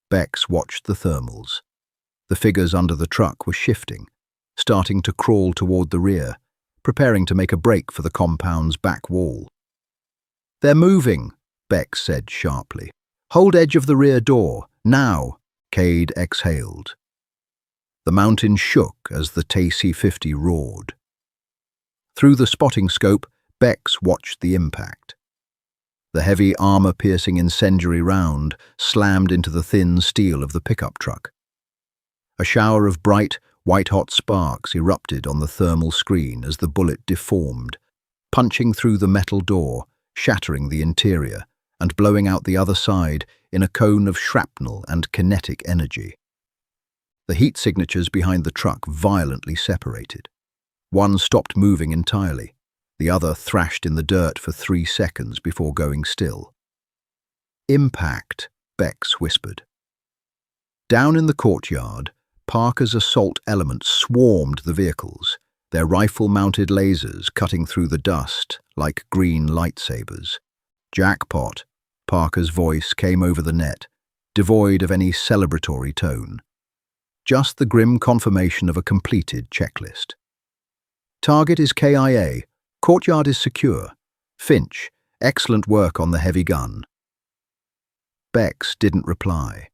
Bex watched the thermals. The figures under the truck were shifting, starting to crawl toward the rear, preparing to make a break for the compound's back wall. "They're moving," Bex said sharply. "Hold edge of the rear door, now." Cade exhaled. The mountain shook as the TAC-50 roared. Through the spotting scope, Bex watched the impact. The heavy armor-piercing incendiary round slammed into the thin steel of the pickup truck. A shower of bright, white-hot sparks erupted on the thermal screen as the bullet deformed, punching through the metal door, shattering the interior, and blowing out the other side in a cone of shrapnel and kinetic energy. The heat signatures behind the truck violently separated. One stopped moving entirely. The other thrashed in the dirt for 3 seconds before going still. "Impact," Bex whispered. Down in the courtyard, Parker's assault element swarmed the vehicles, their rifle-mounted lasers cutting through the dust like green lightsabers. "Jackpot," Parker's voice came over the net, devoid of any celebratory tone. Just the grim confirmation of a completed checklist. "Target is KIA. Courtyard is secure. Finch, excellent work on the heavy gun." Bex didn't reply.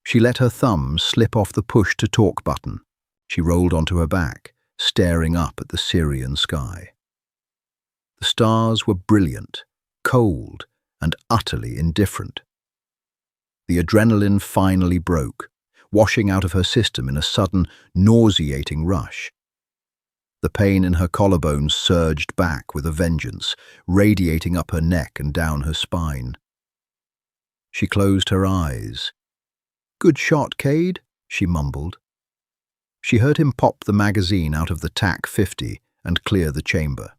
She let her thumb slip off the push-to-talk button. She rolled onto her back, staring up at the Syrian sky. The stars were brilliant, cold, and utterly indifferent. The adrenaline finally broke, washing out of her system in a sudden, nauseating rush. The pain in her collarbones surged back with a vengeance, radiating up her neck and down her spine. She closed her eyes. "Good shot, Cade," she mumbled. She heard him pop the magazine out of the TAC-50 and clear the chamber.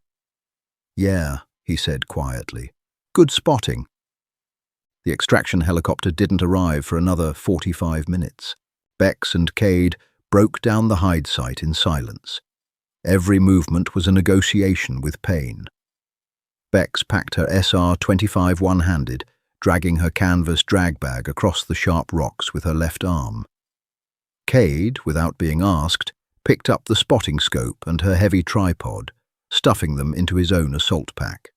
"Yeah," he said quietly. "Good spotting." The extraction helicopter didn't arrive for another 45 minutes. Bex and Cade broke down the hide site in silence. Every movement was a negotiation with pain. Bex packed her SR-25 one-handed, dragging her canvas drag bag across the sharp rocks with her left arm. Cade, without being asked, picked up the spotting scope and her heavy tripod, stuffing them into his own assault pack.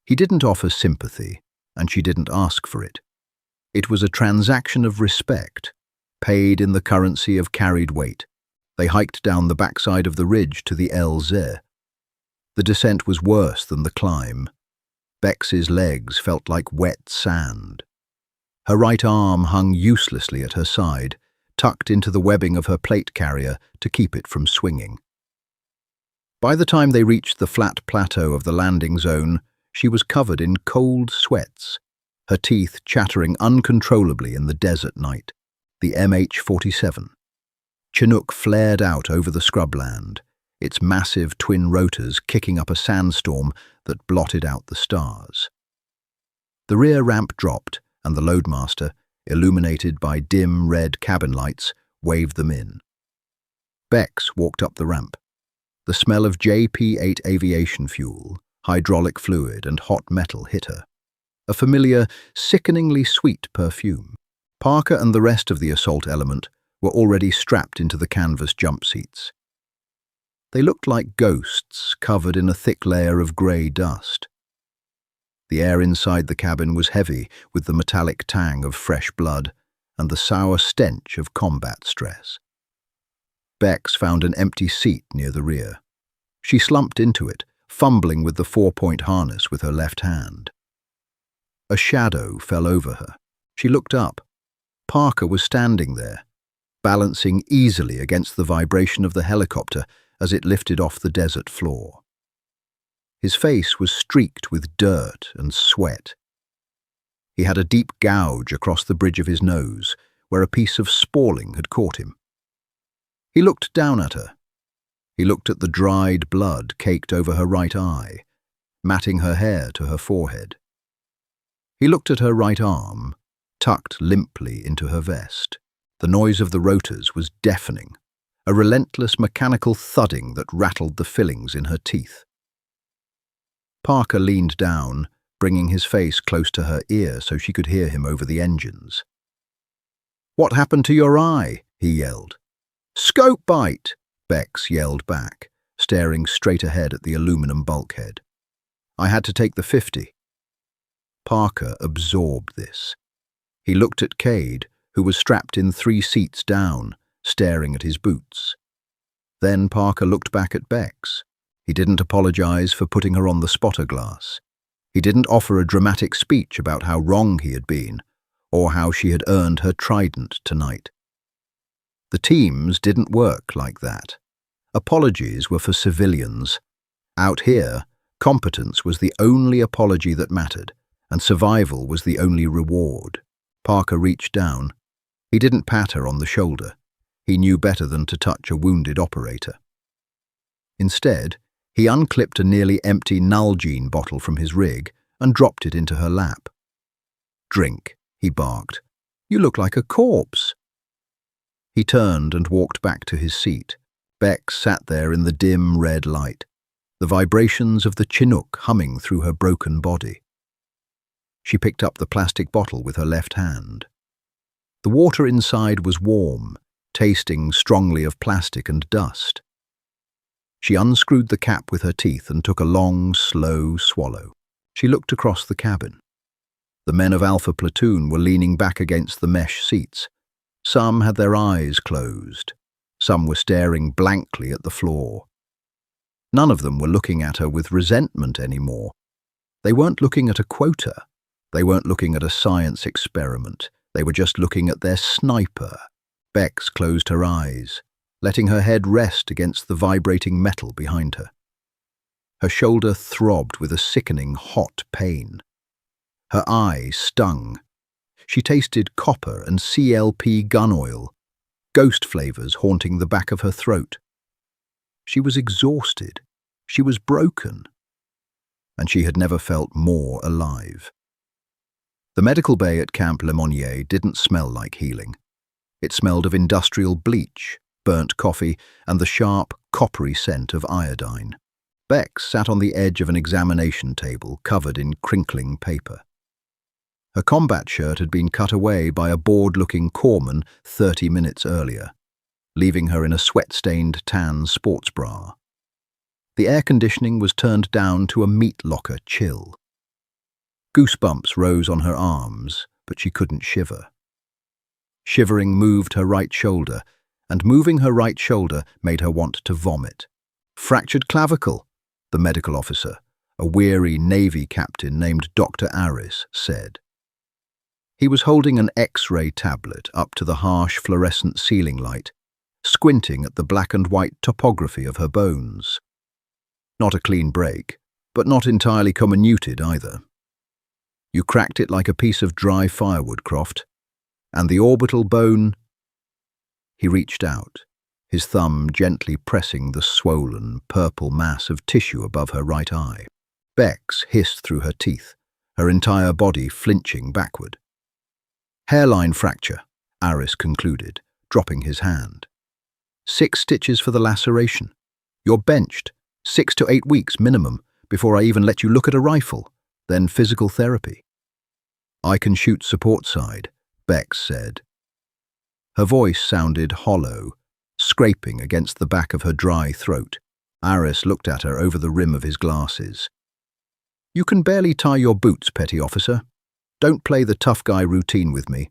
He didn't offer sympathy, and she didn't ask for it. It was a transaction of respect, paid in the currency of carried weight. They hiked down the backside of the ridge to the LZ. The descent was worse than the climb. Bex's legs felt like wet sand. Her right arm hung uselessly at her side, tucked into the webbing of her plate carrier to keep it from swinging. By the time they reached the flat plateau of the landing zone, she was covered in cold sweats, her teeth chattering uncontrollably in the desert night. The MH-47. Chinook flared out over the scrubland, its massive twin rotors kicking up a sandstorm that blotted out the stars. The rear ramp dropped, and the loadmaster, illuminated by dim red cabin lights, waved them in. Bex walked up the ramp. The smell of JP-8 aviation fuel, hydraulic fluid, and hot metal hit her. A familiar, sickeningly sweet perfume. Parker and the rest of the assault element were already strapped into the canvas jump seats. They looked like ghosts covered in a thick layer of grey dust. The air inside the cabin was heavy with the metallic tang of fresh blood and the sour stench of combat stress. Bex found an empty seat near the rear. She slumped into it, fumbling with the 4-point harness with her left hand. A shadow fell over her. She looked up. Parker was standing there, balancing easily against the vibration of the helicopter as it lifted off the desert floor. His face was streaked with dirt and sweat. He had a deep gouge across the bridge of his nose, where a piece of spalling had caught him. He looked down at her. He looked at the dried blood caked over her right eye, matting her hair to her forehead. He looked at her right arm, tucked limply into her vest. The noise of the rotors was deafening, a relentless mechanical thudding that rattled the fillings in her teeth. Parker leaned down, bringing his face close to her ear so she could hear him over the engines. "What happened to your eye?" he yelled. "Scope bite!" Bex yelled back, staring straight ahead at the aluminum bulkhead. "I had to take the 50. Parker absorbed this. He looked at Cade, who was strapped in 3 seats down, staring at his boots. Then Parker looked back at Bex. He didn't apologize for putting her on the spotter glass. He didn't offer a dramatic speech about how wrong he had been, or how she had earned her trident tonight. The teams didn't work like that. Apologies were for civilians. Out here, competence was the only apology that mattered, and survival was the only reward. Parker reached down. He didn't pat her on the shoulder. He knew better than to touch a wounded operator. Instead, he unclipped a nearly empty Nalgene bottle from his rig and dropped it into her lap. "Drink," he barked. "You look like a corpse." He turned and walked back to his seat. Bex sat there in the dim red light, the vibrations of the Chinook humming through her broken body. She picked up the plastic bottle with her left hand. The water inside was warm, tasting strongly of plastic and dust. She unscrewed the cap with her teeth and took a long, slow swallow. She looked across the cabin. The men of Alpha Platoon were leaning back against the mesh seats. Some had their eyes closed. Some were staring blankly at the floor. None of them were looking at her with resentment anymore. They weren't looking at a quota. They weren't looking at a science experiment. They were just looking at their sniper. Bex closed her eyes, letting her head rest against the vibrating metal behind her. Her shoulder throbbed with a sickening hot pain. Her eye stung. She tasted copper and CLP gun oil, ghost flavors haunting the back of her throat. She was exhausted. She was broken. And she had never felt more alive. The medical bay at Camp Lemonnier didn't smell like healing. It smelled of industrial bleach, burnt coffee, and the sharp, coppery scent of iodine. Bex sat on the edge of an examination table covered in crinkling paper. Her combat shirt had been cut away by a bored-looking corpsman 30 minutes earlier, leaving her in a sweat-stained tan sports bra. The air conditioning was turned down to a meat locker chill. Goosebumps rose on her arms, but she couldn't shiver. Shivering moved her right shoulder, and moving her right shoulder made her want to vomit. "Fractured clavicle," the medical officer, a weary Navy captain named Dr. Aris, said. He was holding an X-ray tablet up to the harsh fluorescent ceiling light, squinting at the black and white topography of her bones. Not a clean break, but not entirely comminuted either. "You cracked it like a piece of dry firewood, Croft. And the orbital bone—" He reached out, his thumb gently pressing the swollen, purple mass of tissue above her right eye. Bex hissed through her teeth, her entire body flinching backward. "Hairline fracture," Aris concluded, dropping his hand. 6 stitches for the laceration. You're benched, 6 to 8 weeks minimum, before I even let you look at a rifle, then physical therapy. I can shoot support side, Bex said. Her voice sounded hollow, scraping against the back of her dry throat. Aris looked at her over the rim of his glasses. You can barely tie your boots, petty officer. Don't play the tough guy routine with me.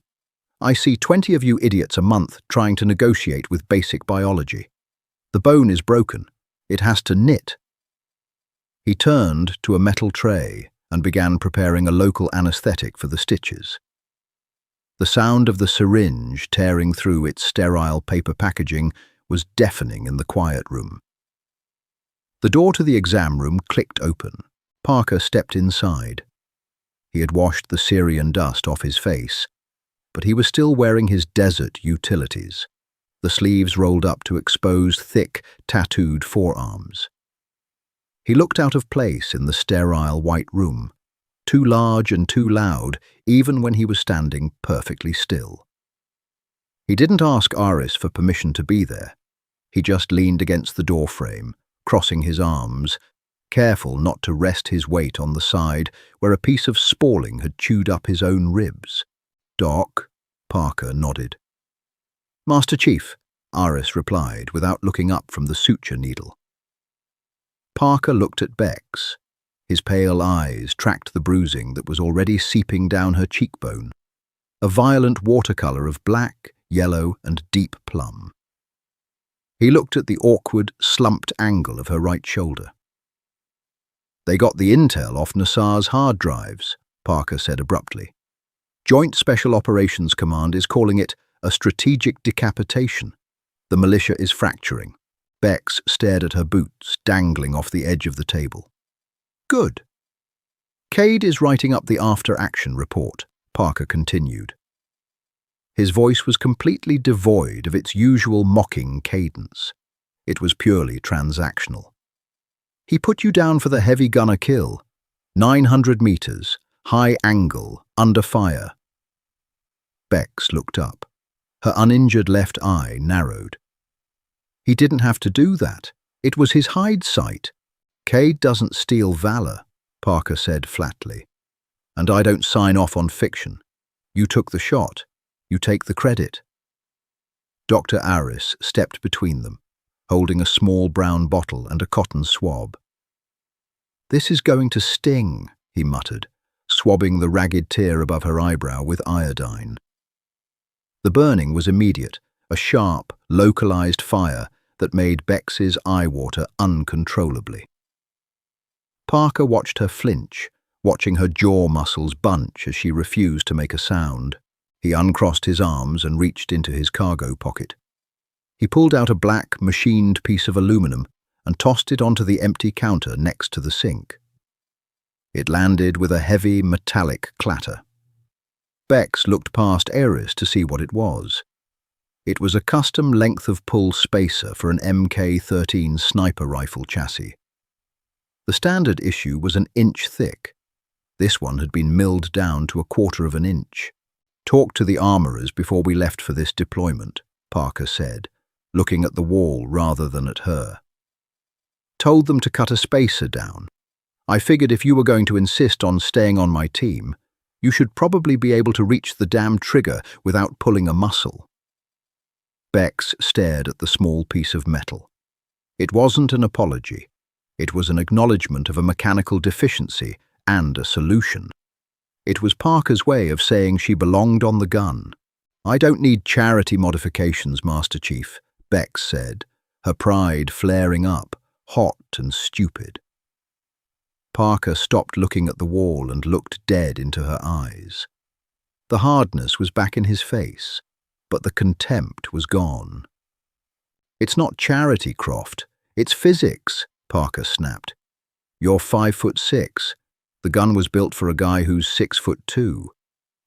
I see 20 of you idiots a month trying to negotiate with basic biology. The bone is broken. It has to knit. He turned to a metal tray and began preparing a local anesthetic for the stitches. The sound of the syringe tearing through its sterile paper packaging was deafening in the quiet room. The door to the exam room clicked open. Parker stepped inside. He had washed the Syrian dust off his face, but he was still wearing his desert utilities, the sleeves rolled up to expose thick, tattooed forearms. He looked out of place in the sterile white room, too large and too loud, even when he was standing perfectly still. He didn't ask Aris for permission to be there. He just leaned against the doorframe, crossing his arms, careful not to rest his weight on the side where a piece of spalling had chewed up his own ribs. Doc, Parker nodded. Master Chief, Aris replied without looking up from the suture needle. Parker looked at Bex. His pale eyes tracked the bruising that was already seeping down her cheekbone, a violent watercolor of black, yellow, and deep plum. He looked at the awkward, slumped angle of her right shoulder. They got the intel off Nassar's hard drives, Parker said abruptly. Joint Special Operations Command is calling it a strategic decapitation. The militia is fracturing. Bex stared at her boots dangling off the edge of the table. Good. Cade is writing up the after-action report, Parker continued. His voice was completely devoid of its usual mocking cadence. It was purely transactional. He put you down for the heavy gunner kill. 900 meters, high angle, under fire. Bex looked up. Her uninjured left eye narrowed. He didn't have to do that. It was his hide sight. Cade doesn't steal valor, Parker said flatly. And I don't sign off on fiction. You took the shot. You take the credit. Dr. Aris stepped between them, holding a small brown bottle and a cotton swab. This is going to sting, he muttered, swabbing the ragged tear above her eyebrow with iodine. The burning was immediate, a sharp, localized fire that made Bex's eye water uncontrollably. Parker watched her flinch, watching her jaw muscles bunch as she refused to make a sound. He uncrossed his arms and reached into his cargo pocket. He pulled out a black, machined piece of aluminum and tossed it onto the empty counter next to the sink. It landed with a heavy, metallic clatter. Bex looked past Aris to see what it was. It was a custom length-of-pull spacer for an Mk-13 sniper rifle chassis. The standard issue was an inch thick. This one had been milled down to 1/4 of an inch. Talked to the armourers before we left for this deployment, Parker said, looking at the wall rather than at her. Told them to cut a spacer down. I figured if you were going to insist on staying on my team, you should probably be able to reach the damn trigger without pulling a muscle. Bex stared at the small piece of metal. It wasn't an apology. It was an acknowledgement of a mechanical deficiency and a solution. It was Parker's way of saying she belonged on the gun. I don't need charity modifications, Master Chief, Bex said, her pride flaring up, hot and stupid. Parker stopped looking at the wall and looked dead into her eyes. The hardness was back in his face, but the contempt was gone. It's not charity, Croft. It's physics, Parker snapped. You're 5'6". The gun was built for a guy who's 6'2".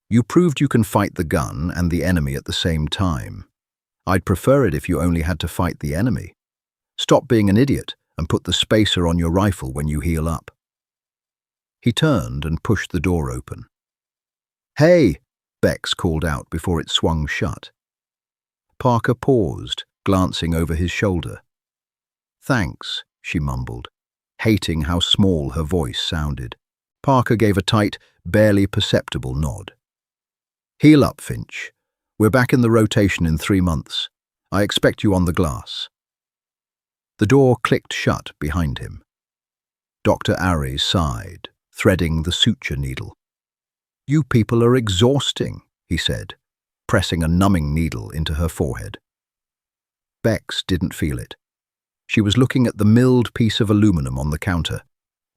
You proved you can fight the gun and the enemy at the same time. I'd prefer it if you only had to fight the enemy. Stop being an idiot and put the spacer on your rifle when you heal up. He turned and pushed the door open. Hey, Bex called out before it swung shut. Parker paused, glancing over his shoulder. "Thanks," she mumbled, hating how small her voice sounded. Parker gave a tight, barely perceptible nod. "Heal up, Finch. We're back in the rotation in 3 months. I expect you on the glass." The door clicked shut behind him. Dr. Aries sighed, threading the suture needle. "You people are exhausting," he said, pressing a numbing needle into her forehead. Bex didn't feel it. She was looking at the milled piece of aluminum on the counter,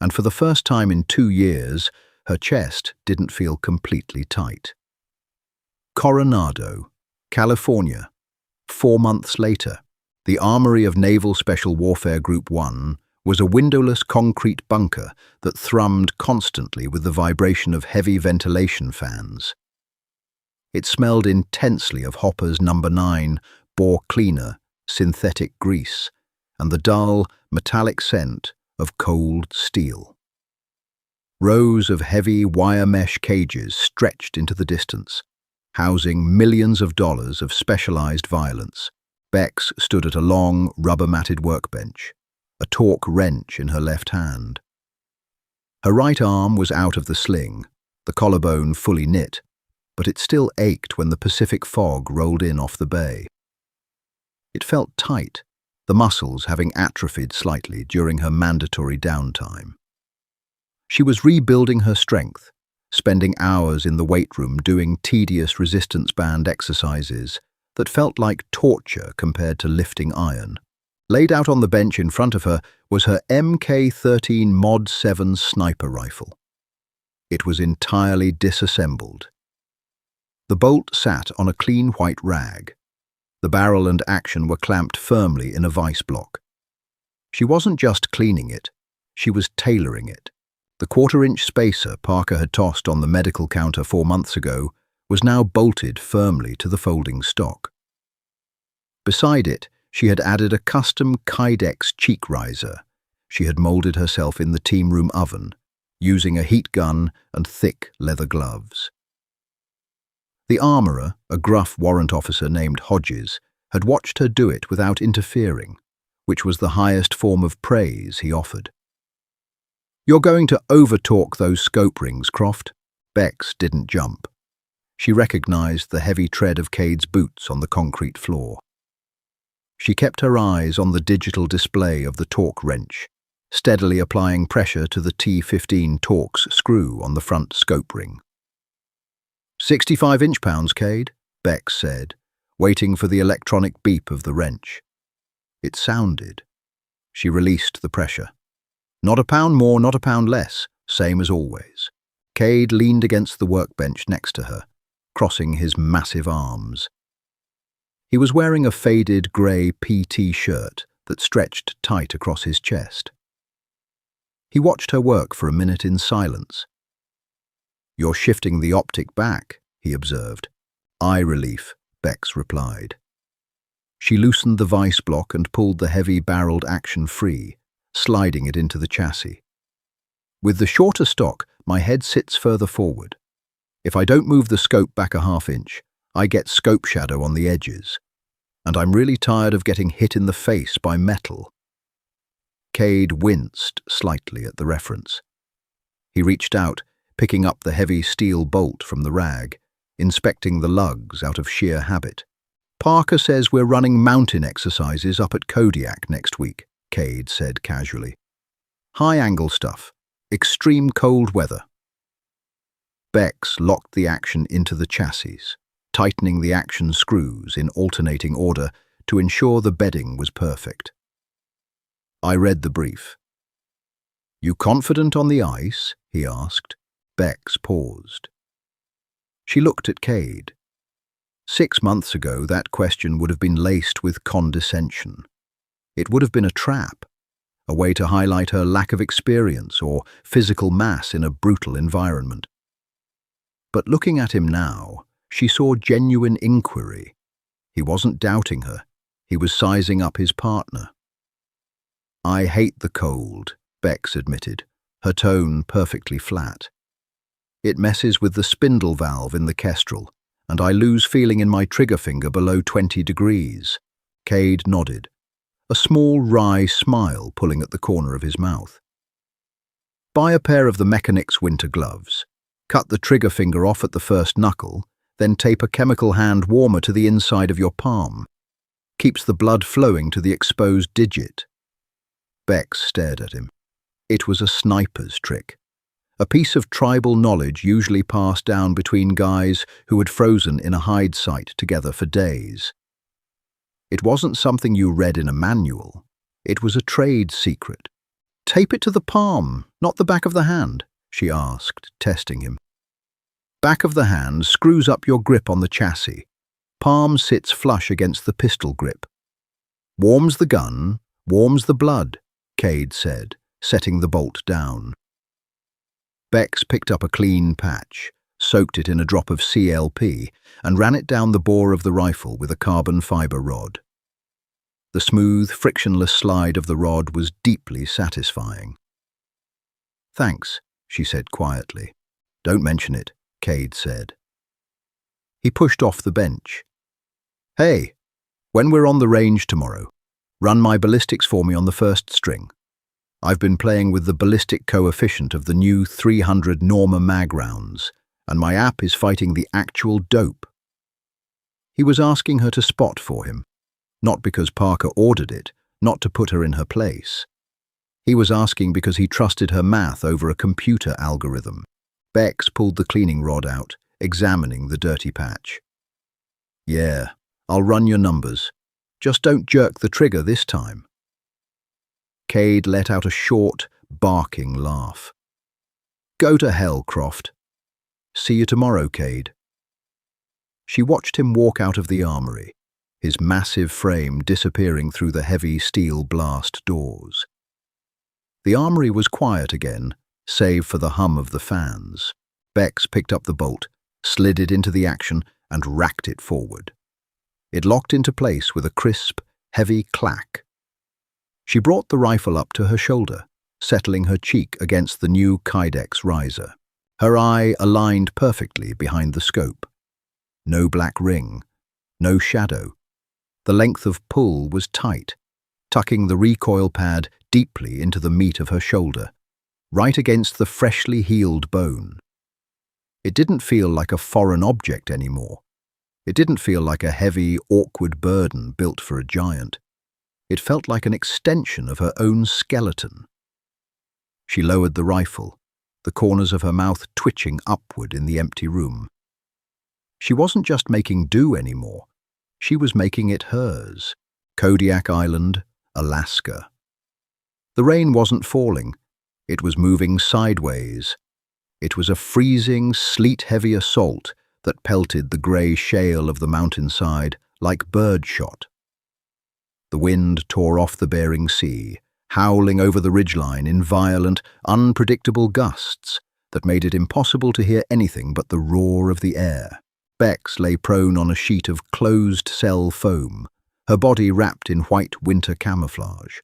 and for the first time in 2 years, her chest didn't feel completely tight. Coronado, California. 4 months later, the Armory of Naval Special Warfare Group 1 was a windowless concrete bunker that thrummed constantly with the vibration of heavy ventilation fans. It smelled intensely of Hopper's No. 9 bore cleaner, synthetic grease, and the dull, metallic scent of cold steel. Rows of heavy wire mesh cages stretched into the distance, housing millions of dollars of specialized violence. Bex stood at a long, rubber-matted workbench, a torque wrench in her left hand. Her right arm was out of the sling, the collarbone fully knit, but it still ached when the Pacific fog rolled in off the bay. It felt tight, the muscles having atrophied slightly during her mandatory downtime. She was rebuilding her strength, spending hours in the weight room doing tedious resistance band exercises that felt like torture compared to lifting iron. Laid out on the bench in front of her was her Mk13 Mod 7 sniper rifle. It was entirely disassembled. The bolt sat on a clean white rag. The barrel and action were clamped firmly in a vice block. She wasn't just cleaning it, she was tailoring it. The 1/4-inch spacer Parker had tossed on the medical counter 4 months ago was now bolted firmly to the folding stock. Beside it, she had added a custom Kydex cheek riser. She had molded herself in the team room oven, using a heat gun and thick leather gloves. The armourer, a gruff warrant officer named Hodges, had watched her do it without interfering, which was the highest form of praise he offered. "You're going to over-torque those scope rings, Croft." Bex didn't jump. She recognized the heavy tread of Cade's boots on the concrete floor. She kept her eyes on the digital display of the torque wrench, steadily applying pressure to the T15 Torx screw on the front scope ring. 65 inch-pounds, Cade, Bex said, waiting for the electronic beep of the wrench. It sounded. She released the pressure. Not a pound more, not a pound less, same as always. Cade leaned against the workbench next to her, crossing his massive arms. He was wearing a faded grey PT shirt that stretched tight across his chest. He watched her work for a minute in silence. "You're shifting the optic back," he observed. "Eye relief," Bex replied. She loosened the vice block and pulled the heavy-barreled action free, sliding it into the chassis. "With the shorter stock, my head sits further forward. If I don't move the scope back a 1/2 inch, I get scope shadow on the edges. And I'm really tired of getting hit in the face by metal." Cade winced slightly at the reference. He reached out, picking up the heavy steel bolt from the rag, inspecting the lugs out of sheer habit. "Parker says we're running mountain exercises up at Kodiak next week," Cade said casually. "High-angle stuff, extreme cold weather." Bex locked the action into the chassis, tightening the action screws in alternating order to ensure the bedding was perfect. I read the brief. "You confident on the ice?" he asked. Bex paused. She looked at Cade. 6 months ago, that question would have been laced with condescension. It would have been a trap, a way to highlight her lack of experience or physical mass in a brutal environment. But looking at him now, she saw genuine inquiry. He wasn't doubting her. He was sizing up his partner. "I hate the cold," Bex admitted, her tone perfectly flat. "It messes with the spindle valve in the kestrel, and I lose feeling in my trigger finger below 20 degrees. Cade nodded. a small wry smile pulling at the corner of his mouth. Buy a pair of the Mechanics winter gloves. Cut the trigger finger off at the first knuckle, then tape a chemical hand warmer to the inside of your palm. Keeps the blood flowing to the exposed digit. Bex stared at him. It was a sniper's trick. A piece of tribal knowledge usually passed down between guys who had frozen in a hide site together for days. It wasn't something you read in a manual. It was a trade secret. Tape it to the palm, not the back of the hand, she asked, testing him. Back of the hand screws up your grip on the chassis. Palm sits flush against the pistol grip. Warms the gun, warms the blood, Cade said, setting the bolt down. Bex picked up a clean patch, soaked it in a drop of CLP, and ran it down the bore of the rifle with a carbon fiber rod. The smooth, frictionless slide of the rod was deeply satisfying. Thanks, she said quietly. Don't mention it, Cade said. He pushed off the bench. Hey, when we're on the range tomorrow, run my ballistics for me on the first string. I've been playing with the ballistic coefficient of the new 300 Norma mag rounds, and my app is fighting the actual dope. He was asking her to spot for him, not because Parker ordered it, not to put her in her place. He was asking because he trusted her math over a computer algorithm. Bex pulled the cleaning rod out, examining the dirty patch. Yeah, I'll run your numbers. Just don't jerk the trigger this time. Cade let out a short, barking laugh. Go to hell, Croft. See you tomorrow, Cade. She watched him walk out of the armory, his massive frame disappearing through the heavy steel blast doors. The armory was quiet again, save for the hum of the fans. Bex picked up the bolt, slid it into the action, and racked it forward. It locked into place with a crisp, heavy clack. She brought the rifle up to her shoulder, settling her cheek against the new Kydex riser. Her eye aligned perfectly behind the scope. No black ring, no shadow. The length of pull was tight, tucking the recoil pad deeply into the meat of her shoulder, right against the freshly healed bone. It didn't feel like a foreign object anymore. It didn't feel like a heavy, awkward burden built for a giant. It felt like an extension of her own skeleton. She lowered the rifle, the corners of her mouth twitching upward in the empty room. She wasn't just making do anymore. She was making it hers. Kodiak Island, Alaska. The rain wasn't falling. It was moving sideways. It was a freezing, sleet-heavy assault that pelted the grey shale of the mountainside like birdshot. The wind tore off the Bering Sea, howling over the ridgeline in violent, unpredictable gusts that made it impossible to hear anything but the roar of the air. Bex lay prone on a sheet of closed-cell foam, her body wrapped in white winter camouflage.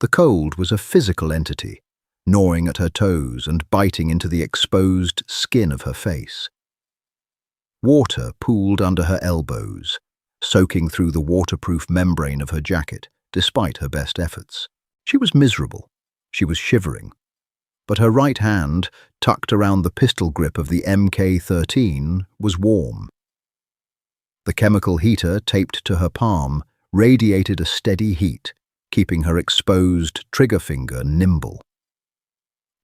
The cold was a physical entity, gnawing at her toes and biting into the exposed skin of her face. Water pooled under her elbows, soaking through the waterproof membrane of her jacket, despite her best efforts. She was miserable. She was shivering. But her right hand, tucked around the pistol grip of the MK-13, was warm. The chemical heater taped to her palm radiated a steady heat, keeping her exposed trigger finger nimble.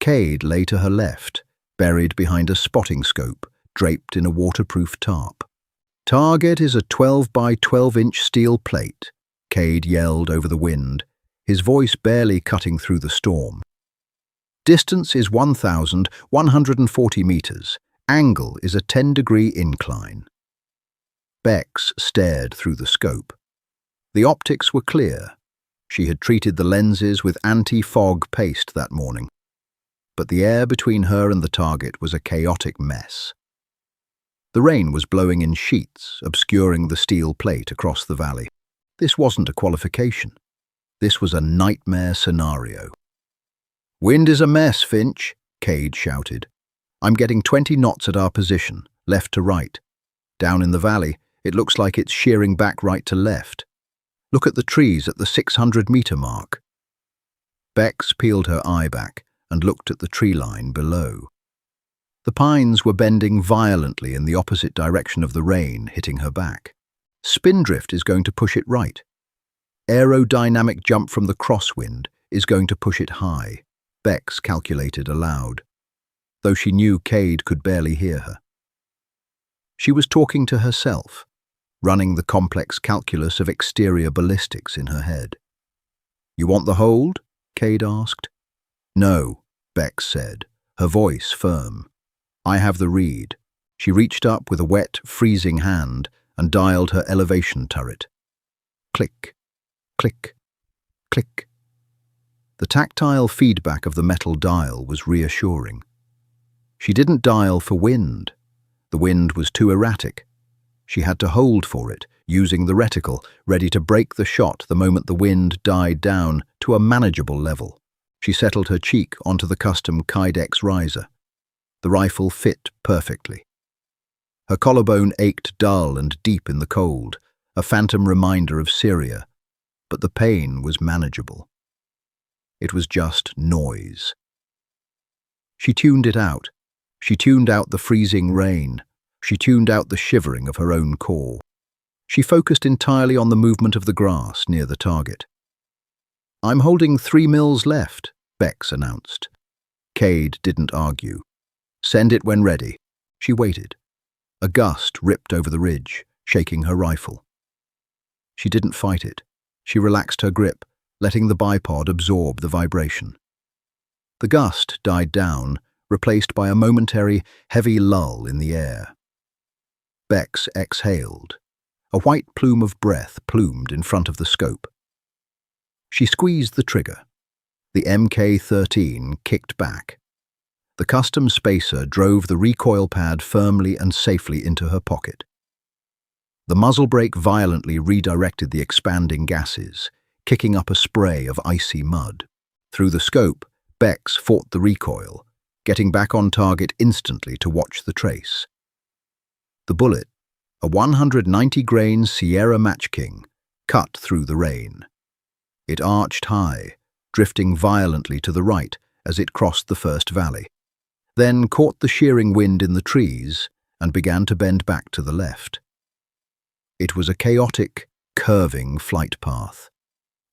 Cade lay to her left, buried behind a spotting scope, draped in a waterproof tarp. Target is a 12 by 12-inch steel plate, Cade yelled over the wind, his voice barely cutting through the storm. Distance is 1,140 meters. Angle is a 10-degree incline. Bex stared through the scope. The optics were clear. She had treated the lenses with anti-fog paste that morning. But the air between her and the target was a chaotic mess. The rain was blowing in sheets, obscuring the steel plate across the valley. This wasn't a qualification. This was a nightmare scenario. "Wind is a mess, Finch," Cade shouted. "I'm getting 20 knots at our position, left to right. Down in the valley, it looks like it's shearing back right to left. Look at the trees at the 600-meter mark. Bex peeled her eye back and looked at the tree line below. The pines were bending violently in the opposite direction of the rain hitting her back. Spindrift is going to push it right. Aerodynamic jump from the crosswind is going to push it high, Bex calculated aloud, though she knew Cade could barely hear her. She was talking to herself, running the complex calculus of exterior ballistics in her head. "You want the hold?" Cade asked. "No," Bex said, her voice firm. "I have the read." She reached up with a wet, freezing hand and dialed her elevation turret. Click, click, click. The tactile feedback of the metal dial was reassuring. She didn't dial for wind. The wind was too erratic. She had to hold for it, using the reticle, ready to break the shot the moment the wind died down to a manageable level. She settled her cheek onto the custom Kydex riser. The rifle fit perfectly. Her collarbone ached dull and deep in the cold, a phantom reminder of Syria, but the pain was manageable. It was just noise. She tuned it out. She tuned out the freezing rain. She tuned out the shivering of her own core. She focused entirely on the movement of the grass near the target. "I'm holding 3 mils left," Bex announced. Cade didn't argue. "Send it when ready." She waited. A gust ripped over the ridge, shaking her rifle. She didn't fight it. She relaxed her grip, letting the bipod absorb the vibration. The gust died down, replaced by a momentary, heavy lull in the air. Bex exhaled. A white plume of breath plumed in front of the scope. She squeezed the trigger. The MK-13 kicked back. The custom spacer drove the recoil pad firmly and safely into her pocket. The muzzle brake violently redirected the expanding gases, kicking up a spray of icy mud. Through the scope, Bex fought the recoil, getting back on target instantly to watch the trace. The bullet, a 190-grain Sierra Match King, cut through the rain. It arched high, drifting violently to the right as it crossed the first valley, then caught the shearing wind in the trees and began to bend back to the left. It was a chaotic, curving flight path.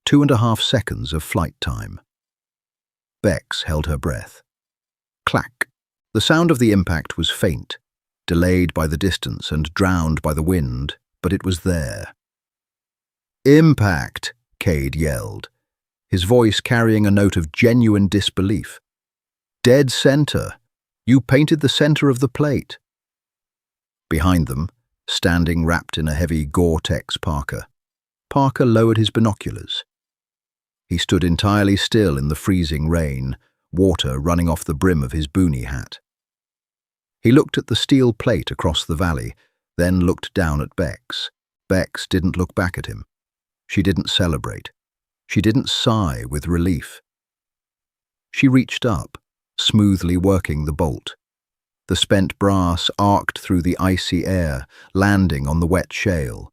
2.5 seconds of flight time. Bex held her breath. Clack. The sound of the impact was faint, delayed by the distance and drowned by the wind, but it was there. "Impact!" Cade yelled, his voice carrying a note of genuine disbelief. "Dead center. You painted the center of the plate." Behind them, standing wrapped in a heavy Gore-Tex parka, Parker lowered his binoculars. He stood entirely still in the freezing rain, water running off the brim of his boonie hat. He looked at the steel plate across the valley, then looked down at Bex. Bex didn't look back at him. She didn't celebrate. She didn't sigh with relief. She reached up, smoothly working the bolt. The spent brass arced through the icy air, landing on the wet shale.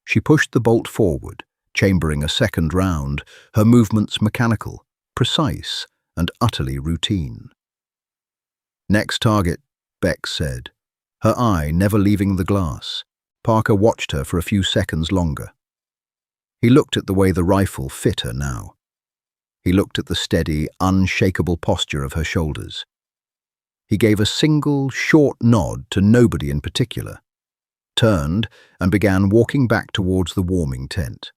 She pushed the bolt forward, chambering a second round, her movements mechanical, precise, and utterly routine. "Next target," Bex said, her eye never leaving the glass. Parker watched her for a few seconds longer. He looked at the way the rifle fit her now. He looked at the steady, unshakable posture of her shoulders. He gave a single, short nod to nobody in particular, turned, and began walking back towards the warming tent.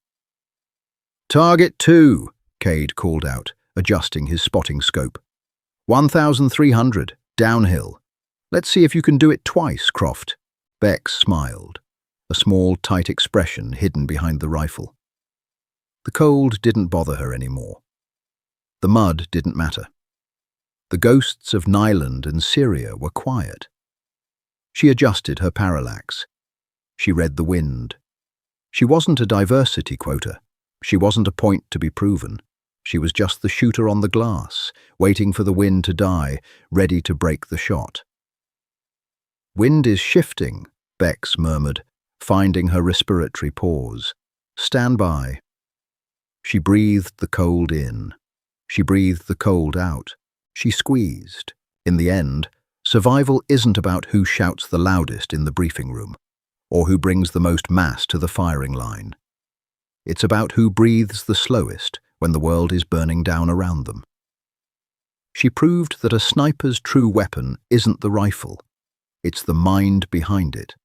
"Target 2, Cade called out, adjusting his spotting scope. 1,300, downhill. Let's see if you can do it twice, Croft." Bex smiled, a small, tight expression hidden behind the rifle. The cold didn't bother her anymore. The mud didn't matter. The ghosts of Nyland and Syria were quiet. She adjusted her parallax. She read the wind. She wasn't a diversity quota. She wasn't a point to be proven. She was just the shooter on the glass, waiting for the wind to die, ready to break the shot. "Wind is shifting," Bex murmured, finding her respiratory pause. Stand by. She breathed the cold in. She breathed the cold out. She squeezed. In the end, survival isn't about who shouts the loudest in the briefing room, or who brings the most mass to the firing line. It's about who breathes the slowest when the world is burning down around them. She proved that a sniper's true weapon isn't the rifle. It's the mind behind it,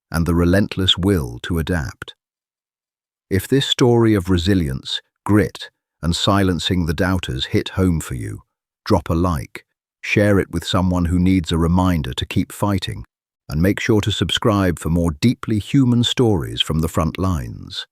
and the relentless will to adapt. If this story of resilience, grit, and silencing the doubters hit home for you, drop a like, share it with someone who needs a reminder to keep fighting, and make sure to subscribe for more deeply human stories from the front lines.